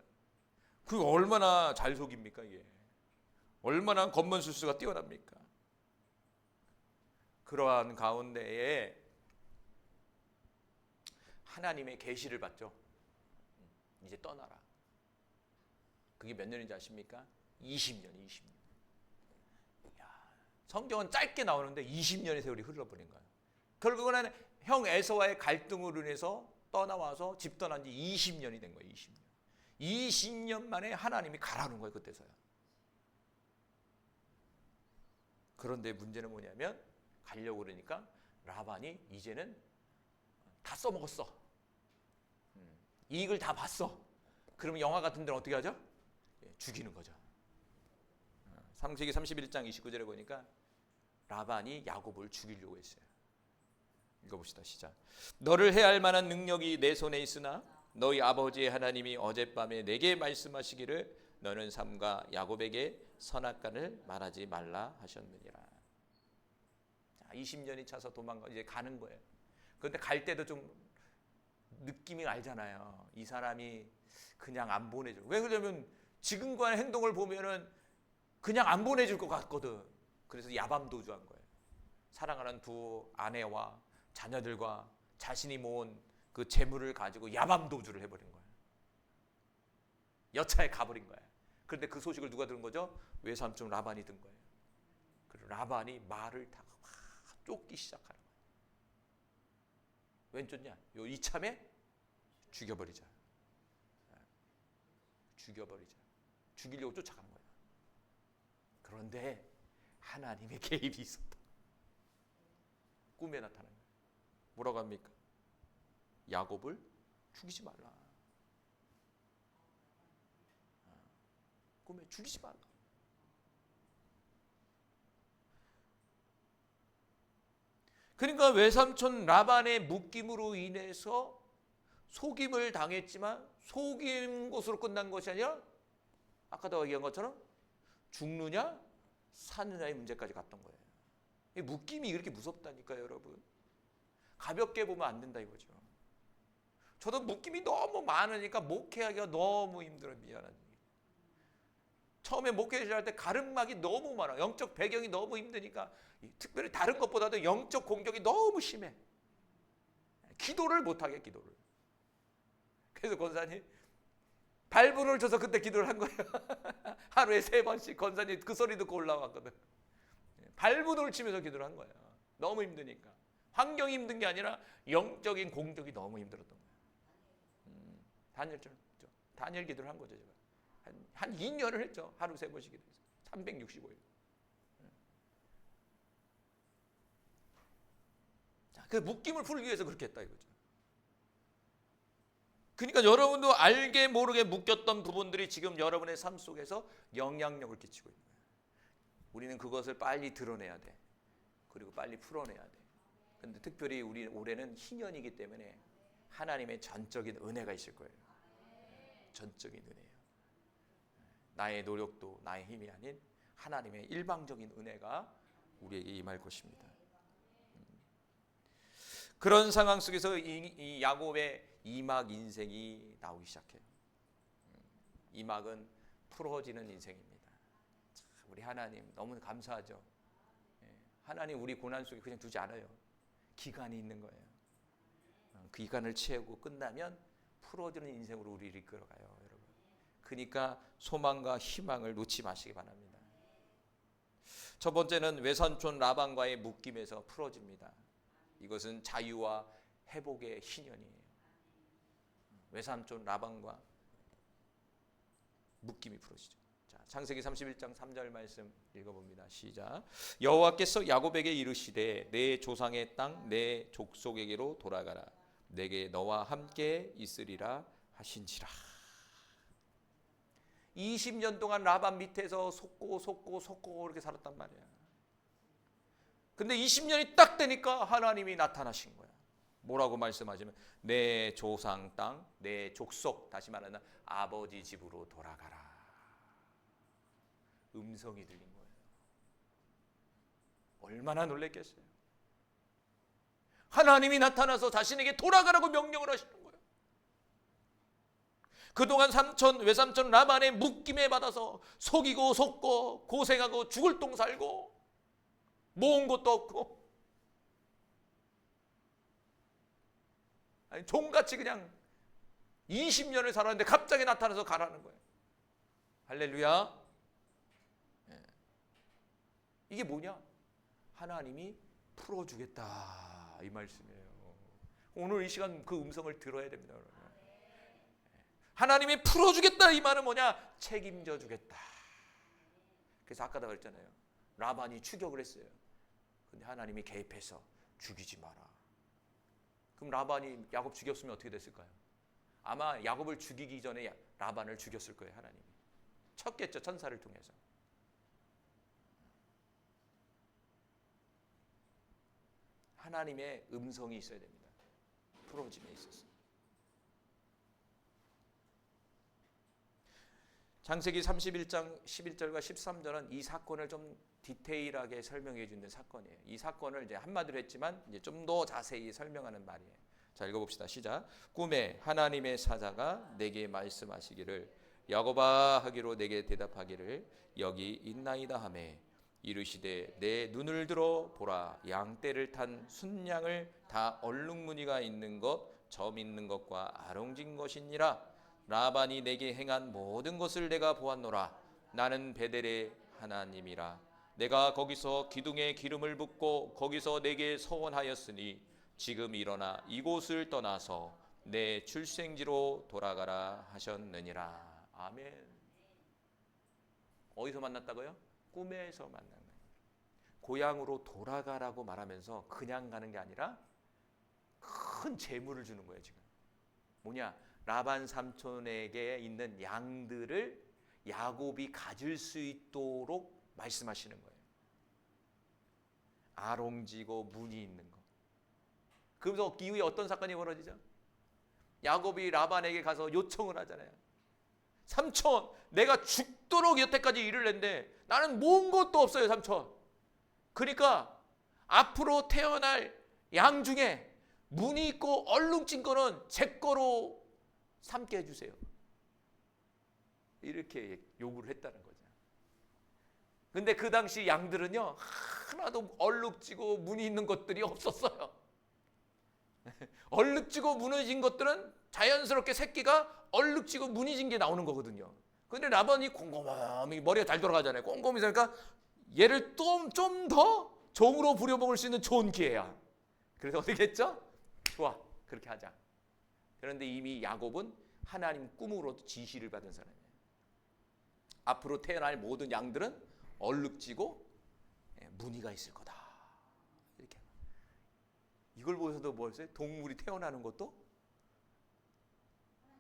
그 얼마나 잘 속입니까 이게? 얼마나 겉멋술수가 뛰어납니까? 그러한 가운데에 하나님의 계시를 받죠. 이제 떠나라. 그게 몇 년인지 아십니까? 20년. 야, 성경은 짧게 나오는데 20년의 세월이 흘러버린 거예요. 결국은 형 에서와의 갈등으로 인해서 떠나와서 집 떠난 지 20년이 된 거예요. 20년 만에 하나님이 가라는 거예요. 그때서야. 그런데 문제는 뭐냐면 가려고 그러니까 라반이 이제는 다 써먹었어. 이익을 다 봤어. 그러면 영화 같은 데는 어떻게 하죠? 죽이는 거죠. 창세기 31장 29절에 보니까 라반이 야곱을 죽이려고 했어요. 읽어봅시다. 시작. 너를 해할 만한 능력이 내 손에 있으나 너희 아버지의 하나님이 어젯밤에 내게 말씀하시기를 너는 삼가 야곱에게 선악간을 말하지 말라 하셨느니라. 자, 20년이 차서 도망가 이제 가는 거예요. 그런데 갈 때도 좀 느낌이 알잖아요. 이 사람이 그냥 안 보내줄. 왜 그러냐면 지금과의 행동을 보면은 그냥 안 보내줄 것 같거든. 그래서 야밤도주한 거예요. 사랑하는 두 아내와 자녀들과 자신이 모은 그 재물을 가지고 야밤도주를 해버린 거예요. 여차에 가버린 거예요. 그런데 그 소식을 누가 들은 거죠? 외삼촌 라반이 든 거예요. 그리고 라반이 말을 타고 막 쫓기 시작하는 거예요. 웬 쫓냐? 요 이참에 죽여버리자. 죽여버리자. 죽이려고 쫓아가는 거예요. 그런데 하나님의 개입이 있었다. 꿈에 나타난 거예요. 뭐라고 합니까? 야곱을 죽이지 말라. 꿈에 죽이지 말라. 그러니까 외삼촌 라반의 묶임으로 인해서 속임을 당했지만 속인 것으로 끝난 것이 아니라 아까도 얘기한 것처럼 죽느냐 사느냐의 문제까지 갔던 거예요. 이 묶임이 그렇게 무섭다니까요, 여러분. 가볍게 보면 안 된다 이거죠. 저도 묶임이 너무 많으니까 목회하기가 너무 힘들어요. 미안한 얘기. 처음에 목회 시작할 때 가름막이 너무 많아. 영적 배경이 너무 힘드니까 특별히 다른 것보다도 영적 공격이 너무 심해. 기도를 못하게 기도를. 그래서 권사님 발부를 줘서 그때 기도를 한 거예요. 하루에 3번씩 권사님 그 소리 듣고 올라왔거든. 발부도를 치면서 기도를 한 거예요. 너무 힘드니까. 환경이 힘든 게 아니라 영적인 공격이 너무 힘들었던 거예요. 다니엘 기도를 한 거죠. 제가 한 2년을 했죠. 하루 3번씩 기도해서 365일. 자, 그 묶임을 풀기 위해서 그렇게 했다 이거죠. 그러니까 여러분도 알게 모르게 묶였던 부분들이 지금 여러분의 삶 속에서 영향력을 끼치고 있는 거예요. 우리는 그것을 빨리 드러내야 돼. 그리고 빨리 풀어내야 돼. 그런데 특별히 우리 올해는 희년이기 때문에 하나님의 전적인 은혜가 있을 거예요. 전적인 은혜예요. 나의 노력도 나의 힘이 아닌 하나님의 일방적인 은혜가 우리에게 임할 것입니다. 그런 상황 속에서 이 야곱의 이막 인생이 나오기 시작해요. 이막은 풀어지는 인생입니다. 참, 우리 하나님 너무 감사하죠. 하나님 우리 고난 속에 그냥 두지 않아요. 기간이 있는 거예요. 그 기간을 채우고 끝나면 풀어지는 인생으로 우리를 이끌어가요, 여러분. 그러니까 소망과 희망을 놓지 마시기 바랍니다. 첫 번째는 외삼촌 라반과의 묶임에서 풀어집니다. 이것은 자유와 회복의 희년이에요. 외삼촌 라반과 묶임이 풀어지죠. 자, 창세기 31장 3절 말씀 읽어봅니다. 시작. 여호와께서 야곱에게 이르시되 내 조상의 땅 내 족속에게로 돌아가라. 내게 너와 함께 있으리라 하신지라. 20년 동안 라반 밑에서 속고 그렇게 살았단 말이야. 근데 20년이 딱 되니까 하나님이 나타나신 거야. 뭐라고 말씀하시면 내 조상 땅, 내 족속, 다시 말하면 아버지 집으로 돌아가라. 음성이 들린 거예요. 얼마나 놀랬겠어요. 하나님이 나타나서 자신에게 돌아가라고 명령을 하시는 거예요. 그동안 외삼촌 라반의 묶임에 받아서 속이고 속고 고생하고 죽을 똥 살고 모은 것도 없고 아니 종같이 그냥 20년을 살았는데 갑자기 나타나서 가라는 거예요. 할렐루야. 이게 뭐냐? 하나님이 풀어주겠다 이 말씀이에요. 오늘 이 시간 그 음성을 들어야 됩니다. 하나님이 풀어주겠다 이 말은 뭐냐? 책임져 주겠다. 그래서 아까도 그랬잖아요. 라반이 추격을 했어요. 근데 하나님이 개입해서 죽이지 마라. 그럼 라반이 야곱 죽였으면 어떻게 됐을까요? 아마 야곱을 죽이기 전에 라반을 죽였을 거예요. 하나님이 쳤겠죠. 천사를 통해서. 하나님의 음성이 있어야 됩니다. 풀어짐에 있어서. 창세기 31장 11절과 13절은 이 사건을 좀 디테일하게 설명해 주는 사건이에요. 이 사건을 이제 한마디로 했지만 이제 좀 더 자세히 설명하는 말이에요. 자, 읽어봅시다. 시작. 꿈에 하나님의 사자가 내게 말씀하시기를 야곱아 하기로 내게 대답하기를 여기 있나이다 하매 이르시되 내 눈을 들어 보라 양떼를 탄 순양을 다 얼룩무늬가 있는 것 점 있는 것과 아롱진 것이니라. 라반이 내게 행한 모든 것을 내가 보았노라. 나는 베델의 하나님이라. 내가 거기서 기둥에 기름을 붓고 거기서 내게 서원하였으니 지금 일어나 이곳을 떠나서 내 출생지로 돌아가라 하셨느니라. 아멘. 어디서 만났다고요? 꿈에서 만난 거예요. 고향으로 돌아가라고 말하면서 그냥 가는 게 아니라 큰 재물을 주는 거예요. 지금 뭐냐? 라반 삼촌에게 있는 양들을 야곱이 가질 수 있도록 말씀하시는 거예요. 아롱지고 무늬 있는 거. 그래서 이후에 어떤 사건이 벌어지죠? 야곱이 라반에게 가서 요청을 하잖아요. 삼촌, 내가 죽도록 여태까지 일을 했는데 나는 모은 것도 없어요, 삼촌. 그러니까 앞으로 태어날 양 중에 무늬 있고 얼룩진 거는 제 거로 삼게 해주세요. 이렇게 요구를 했다는 거죠. 근데 그 당시 양들은요 하나도 얼룩지고 무늬 있는 것들이 없었어요. 얼룩지고 무너진 것들은 자연스럽게 새끼가 얼룩지고 무늬진 게 나오는 거거든요. 근데 라반이 곰곰이 머리가 잘 돌아가잖아요. 곰곰이 그러니까 얘를 좀 더 종으로 부려먹을 수 있는 좋은 기회야. 그래서 어떻게 했죠? 좋아, 그렇게 하자. 그런데 이미 야곱은 하나님 꿈으로 지시를 받은 사람이에요. 앞으로 태어날 모든 양들은 얼룩지고 무늬가 있을 거다. 이렇게. 이걸 보셔도 뭐였어요? 동물이 태어나는 것도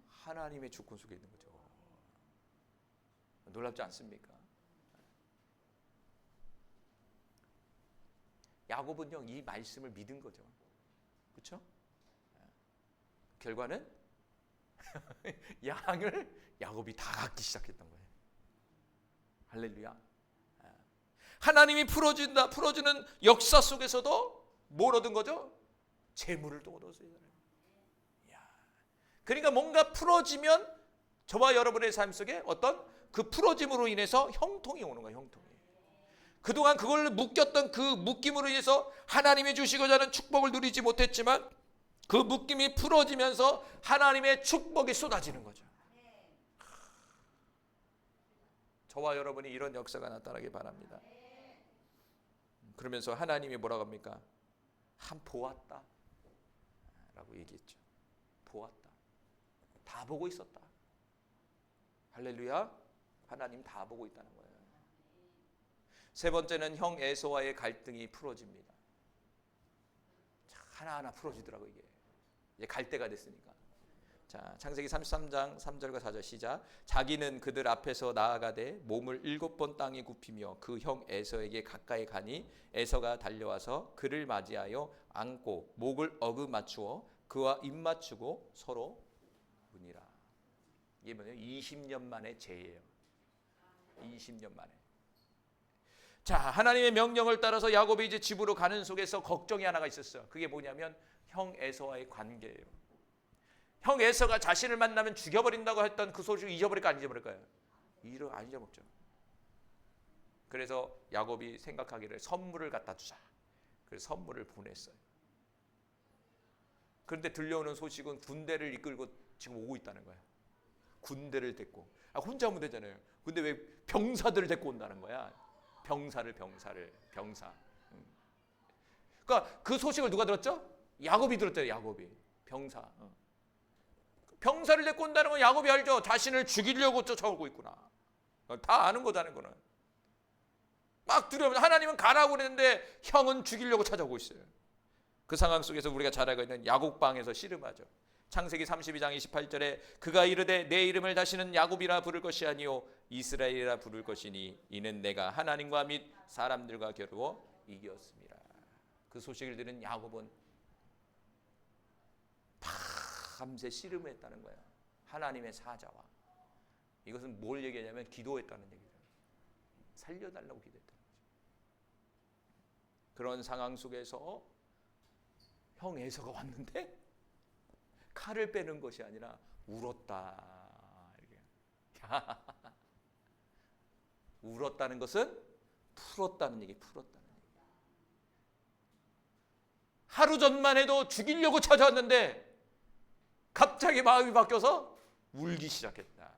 하나님의 주권 속에 있는 거죠. 놀랍지 않습니까? 야곱은요 이 말씀을 믿은 거죠. 그렇죠? 결과는 양을 야곱이 다 갖기 시작했던 거예요. 할렐루야. 하나님이 풀어주는 역사 속에서도 뭘 얻은 거죠? 재물을 또 얻었어요. 그러니까 뭔가 풀어지면 저와 여러분의 삶 속에 어떤 그 풀어짐으로 인해서 형통이 오는 거예요. 형통이. 그동안 그걸 묶였던 그 묶임으로 인해서 하나님이 주시고자 하는 축복을 누리지 못했지만 그 묶임이 풀어지면서 하나님의 축복이 쏟아지는 거죠. 저와 여러분이 이런 역사가 나타나기 바랍니다. 그러면서 하나님이 뭐라고 합니까? 한 보았다 라고 얘기했죠. 보았다. 다 보고 있었다. 할렐루야. 하나님 다 보고 있다는 거예요. 세 번째는 형 에서와의 갈등이 풀어집니다. 하나하나 풀어지더라고요. 이제 갈 때가 됐으니까. 자, 창세기 33장 3절과 4절 시작. 자기는 그들 앞에서 나아가되 몸을 7번 땅에 굽히며 그 형 에서에게 가까이 가니 에서가 달려와서 그를 맞이하여 안고 목을 어긋맞추어 그와 입맞추고 서로 우니라. 이게 뭐냐면 20년 만의 재예요. 20년 만에. 자, 하나님의 명령을 따라서 야곱이 이제 집으로 가는 속에서 걱정이 하나가 있었어요. 그게 뭐냐면 형 에서와의 관계예요. 형 에서가 자신을 만나면 죽여버린다고 했던 그 소식을 잊어버릴까 안 잊어버릴까요? 안 잊어먹죠. 그래서 야곱이 생각하기를 선물을 갖다 주자. 그래서 선물을 보냈어요. 그런데 들려오는 소식은 군대를 이끌고 지금 오고 있다는 거예요. 군대를 데리고. 혼자 오면 되잖아요. 근데 왜 병사들을 데리고 온다는 거야? 병사. 그러니까 그 소식을 누가 들었죠? 야곱이 들었잖아요. 야곱이. 병사. 병사를 데리고 온다는 건 야곱이 알죠. 자신을 죽이려고 쫓아오고 있구나. 다 아는 거다는 거는. 막 두려우면 하나님은 가라고 그랬는데 형은 죽이려고 찾아오고 있어요. 그 상황 속에서 우리가 잘 알고 있는 야곱방에서 씨름하죠. 창세기 32장 28절에 그가 이르되 내 이름을 다시는 야곱이라 부를 것이 아니요 이스라엘이라 부를 것이니 이는 내가 하나님과 및 사람들과 겨루어 이겼습니다. 그 소식을 들은 야곱은 밤새 씨름했다는 거예요. 하나님의 사자와. 이것은 뭘 얘기하냐면 기도했다는 얘기죠. 살려달라고 기도했다는 거죠. 그런 상황 속에서 형 에서가 왔는데 칼을 빼는 것이 아니라 울었다. 울었다는 것은 풀었다는 얘기, 풀었다는 얘기. 하루 전만 해도 죽이려고 찾아왔는데 갑자기 마음이 바뀌어서 울기 시작했다.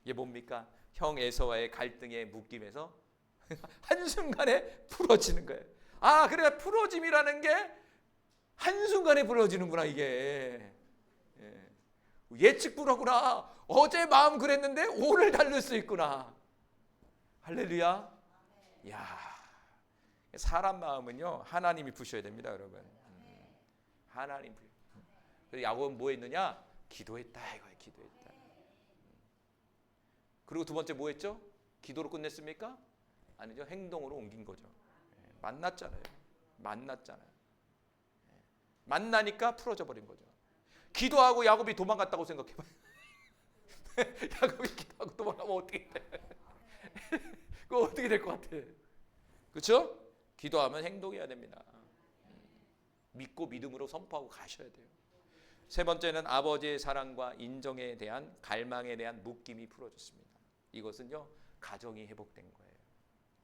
이게 뭡니까? 형 에서와의 갈등의 묶임에서 한순간에 풀어지는 거예요. 아, 그래, 풀어짐이라는 게 한순간에 풀어지는구나, 이게. 예측 불허구나. 어제 마음 그랬는데 오늘 다를 수 있구나. 할렐루야. 야, 사람 마음은요 하나님이 푸셔야 됩니다, 여러분. 하나님. 그래서 야곱은 뭐 했느냐? 기도했다 이거예요. 기도했다. 그리고 두 번째 뭐 했죠? 기도로 끝냈습니까? 아니죠. 행동으로 옮긴 거죠. 만났잖아요. 만나니까 풀어져 버린 거죠. 기도하고 야곱이 도망갔다고 생각해봐요. 야곱이 기도하고 도망가면 어떻게 돼? 그거 어떻게 될 것 같아? 그렇죠? 기도하면 행동해야 됩니다. 믿고 믿음으로 선포하고 가셔야 돼요. 세 번째는 아버지의 사랑과 인정에 대한 갈망에 대한 묶임이 풀어졌습니다. 이것은요 가정이 회복된 거예요.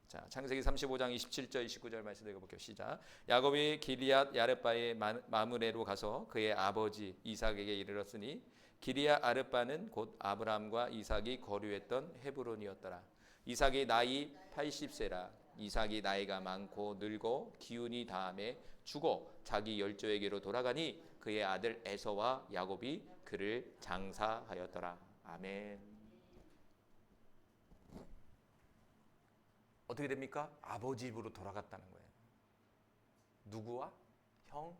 자, 창세기 35장 27절 29절 말씀 읽어볼게요. 시작. 야곱이 기리앗 야르바의 마므레로 가서 그의 아버지 이삭에게 이르렀으니 기리앗 야르바는 곧 아브라함과 이삭이 거류했던 헤브론이었더라. 이삭이 나이 80세라. 이삭이 나이가 많고 늙고 기운이 다함에 죽어 자기 열조에게로 돌아가니 그의 아들 에서와 야곱이 그를 장사하였더라. 아멘. 어떻게 됩니까? 아버지 집으로 돌아갔다는 거예요. 누구와? 형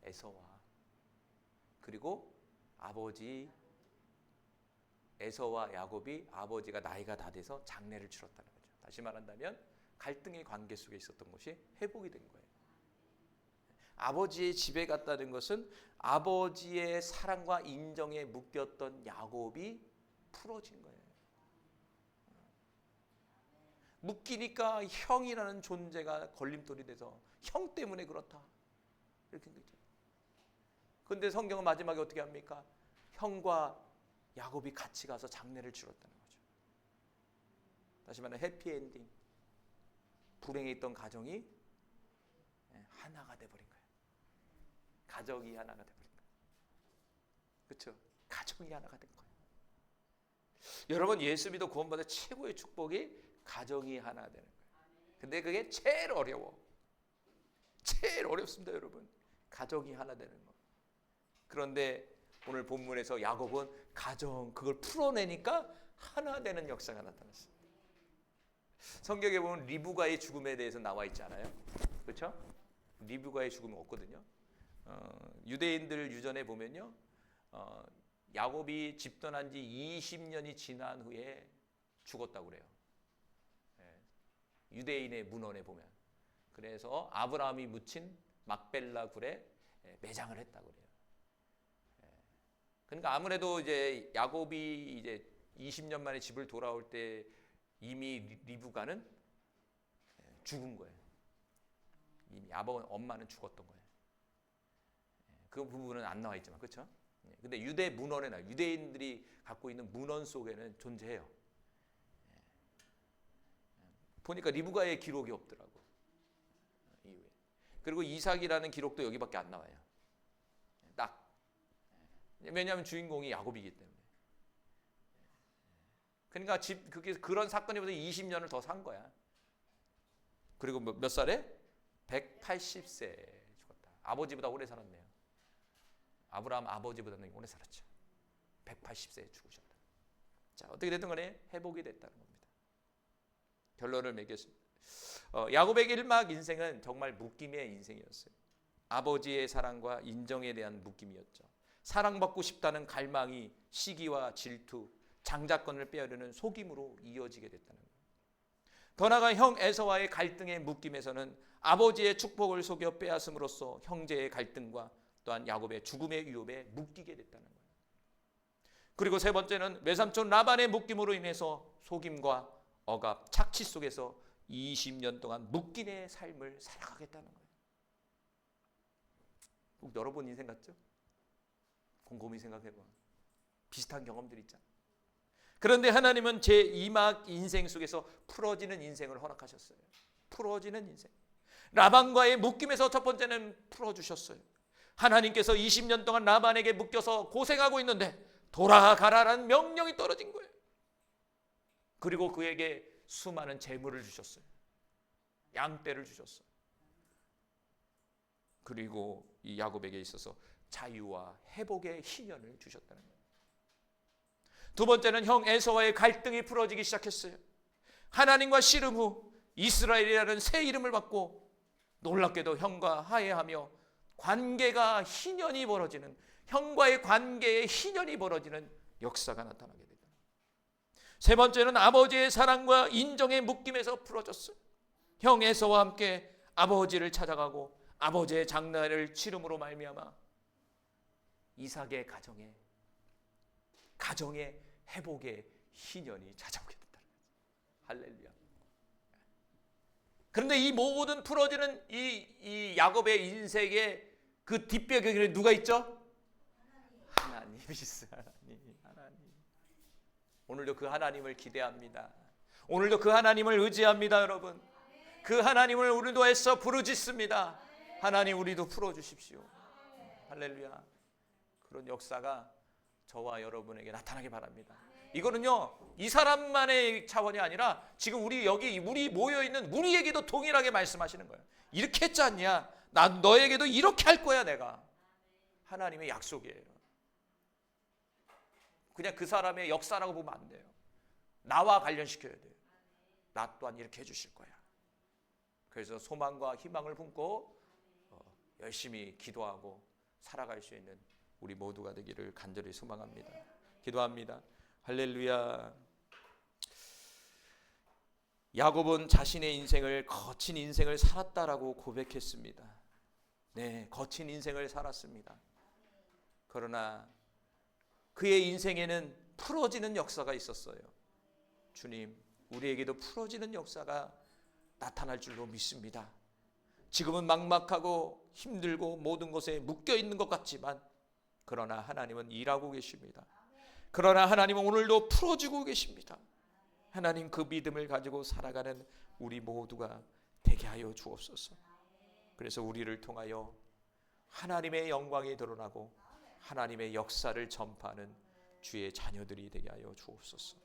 에서와. 그리고 아버지 에서와 야곱이 아버지가 나이가 다 돼서 장례를 치렀다는 거죠. 다시 말한다면 갈등의 관계 속에 있었던 것이 회복이 된 거예요. 아버지의 집에 갔다는 것은 아버지의 사랑과 인정에 묶였던 야곱이 풀어진 거예요. 묶이니까 형이라는 존재가 걸림돌이 돼서 형 때문에 그렇다 이렇게 된 거죠. 그런데 성경은 마지막에 어떻게 합니까? 형과 야곱이 같이 가서 장례를 치렀다는 거죠. 다시 말하면 해피엔딩. 불행해 있던 가정이 하나가 돼버린 거예요. 가정이 하나가 돼버린 거예요. 그렇죠? 가정이 하나가 된 거예요. 여러분 예수 믿어 구원받은 최고의 축복이 가정이 하나 되는 거예요. 근데 그게 제일 어려워. 제일 어렵습니다, 여러분. 가정이 하나 되는 거. 그런데 오늘 본문에서 야곱은 가정 그걸 풀어내니까 하나 되는 역사가 나타났어요. 성경에 보면 리브가의 죽음에 대해서 나와 있지 않아요? 그렇죠? 리브가의 죽음은 없거든요. 유대인들 유전에 보면요, 야곱이 집 떠난 지 20년이 지난 후에 죽었다고 그래요. 유대인의 문헌에 보면. 그래서 아브라함이 묻힌 막벨라 굴에 매장을 했다고 그래요. 그러니까 아무래도 이제 야곱이 이제 20년 만에 집을 돌아올 때 이미 리브가는 죽은 거예요. 이미 엄마는 죽었던 거예요. 그 부분은 안 나와 있지만, 그렇죠? 근데 유대 문헌에 나 유대인들이 갖고 있는 문헌 속에는 존재해요. 보니까 리브가의 기록이 없더라고. 이후에. 그리고 이삭이라는 기록도 여기밖에 안 나와요. 딱. 왜냐하면 주인공이 야곱이기 때문에. 그러니까 그런 사건이 벌써 20년을 더 산 거야. 그리고 몇 살에? 180세 죽었다. 아버지보다 오래 살았네요. 아브라함 아버지보다는 오래 살았죠. 180세에 죽으셨다. 자, 어떻게 됐든 간에 회복이 됐다는 겁니다. 결론을 맺겠습니다. 야곱의 1막 인생은 정말 묶임의 인생이었어요. 아버지의 사랑과 인정에 대한 묶임이었죠. 사랑받고 싶다는 갈망이 시기와 질투, 장자권을 빼앗으려는 속임으로 이어지게 됐다는 거예요. 더 나아가 형 에서와의 갈등의 묶임에서는 아버지의 축복을 속여 빼앗음으로써 형제의 갈등과 또한 야곱의 죽음의 위협에 묶이게 됐다는 거예요. 그리고 세 번째는 외삼촌 라반의 묶임으로 인해서 속임과 억압, 착취 속에서 20년 동안 묶인의 삶을 살아가겠다는 거예요. 꼭 여러분 인생 같죠? 곰곰이 생각해봐. 비슷한 경험들 있잖아. 그런데 하나님은 제 이막 인생 속에서 풀어지는 인생을 허락하셨어요. 풀어지는 인생. 라반과의 묶임에서 첫 번째는 풀어주셨어요. 하나님께서 20년 동안 라반에게 묶여서 고생하고 있는데 돌아가라라는 명령이 떨어진 거예요. 그리고 그에게 수많은 재물을 주셨어요. 양떼를 주셨어요. 그리고 이 야곱에게 있어서 자유와 회복의 희년을 주셨다는 거예요. 두 번째는 형 에서와의 갈등이 풀어지기 시작했어요. 하나님과 씨름 후 이스라엘이라는 새 이름을 받고 놀랍게도 형과 화해하며 관계가 희년이 벌어지는, 형과의 관계에 희년이 벌어지는 역사가 나타나게 됩니다. 세 번째는 아버지의 사랑과 인정의 묶임에서 풀어졌어요. 형 에서와 함께 아버지를 찾아가고 아버지의 장날을 치름으로 말미암아 이삭의 가정의 회복의 희년이 찾아오게 된다. 할렐루야. 그런데 이 모든 풀어지는 이 야곱의 인생의 그 뒷배경에 누가 있죠? 하나님이 있어요. 하나님. 오늘도 그 하나님을 기대합니다. 오늘도 그 하나님을 의지합니다, 여러분. 그 하나님을 오늘도 애써 부르짖습니다. 하나님, 우리도 풀어주십시오. 할렐루야. 그런 역사가 저와 여러분에게 나타나기 바랍니다. 이거는요, 이 사람만의 차원이 아니라 지금 우리 모여있는 우리에게도 동일하게 말씀하시는 거예요. 이렇게 했지 않냐? 나 너에게도 이렇게 할 거야, 내가. 하나님의 약속이에요. 그냥 그 사람의 역사라고 보면 안 돼요. 나와 관련시켜야 돼요. 나 또한 이렇게 해주실 거야. 그래서 소망과 희망을 품고 열심히 기도하고 살아갈 수 있는 우리 모두가 되기를 간절히 소망합니다. 기도합니다. 할렐루야. 야곱은 자신의 인생을 거친 인생을 살았다라고 고백했습니다. 네, 거친 인생을 살았습니다. 그러나 그의 인생에는 풀어지는 역사가 있었어요. 주님, 우리에게도 풀어지는 역사가 나타날 줄로 믿습니다. 지금은 막막하고 힘들고 모든 것에 묶여 있는 것 같지만 그러나 하나님은 일하고 계십니다. 그러나 하나님은 오늘도 풀어주고 계십니다. 하나님, 그 믿음을 가지고 살아가는 우리 모두가 되게 하여 주옵소서. 그래서 우리를 통하여 하나님의 영광이 드러나고 하나님의 역사를 전파하는 주의 자녀들이 되게 하여 주옵소서.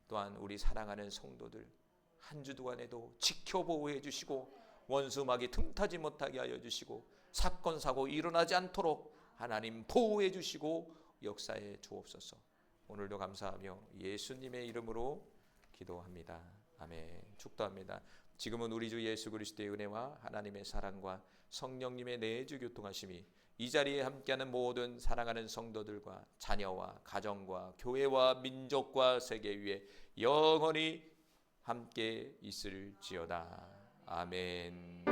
또한 우리 사랑하는 성도들 한 주 동안에도 지켜보호해 주시고 원수막이 틈타지 못하게 하여 주시고 사건 사고 일어나지 않도록 하나님 보호해 주시고 역사해 주옵소서. 오늘도 감사하며 예수님의 이름으로 기도합니다. 아멘. 축도합니다. 지금은 우리 주 예수 그리스도의 은혜와 하나님의 사랑과 성령님의 내주 교통하심이 이 자리에 함께하는 모든 사랑하는 성도들과 자녀와 가정과 교회와 민족과 세계 위에 영원히 함께 있을지어다. 아멘.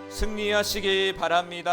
승리하시기 바랍니다.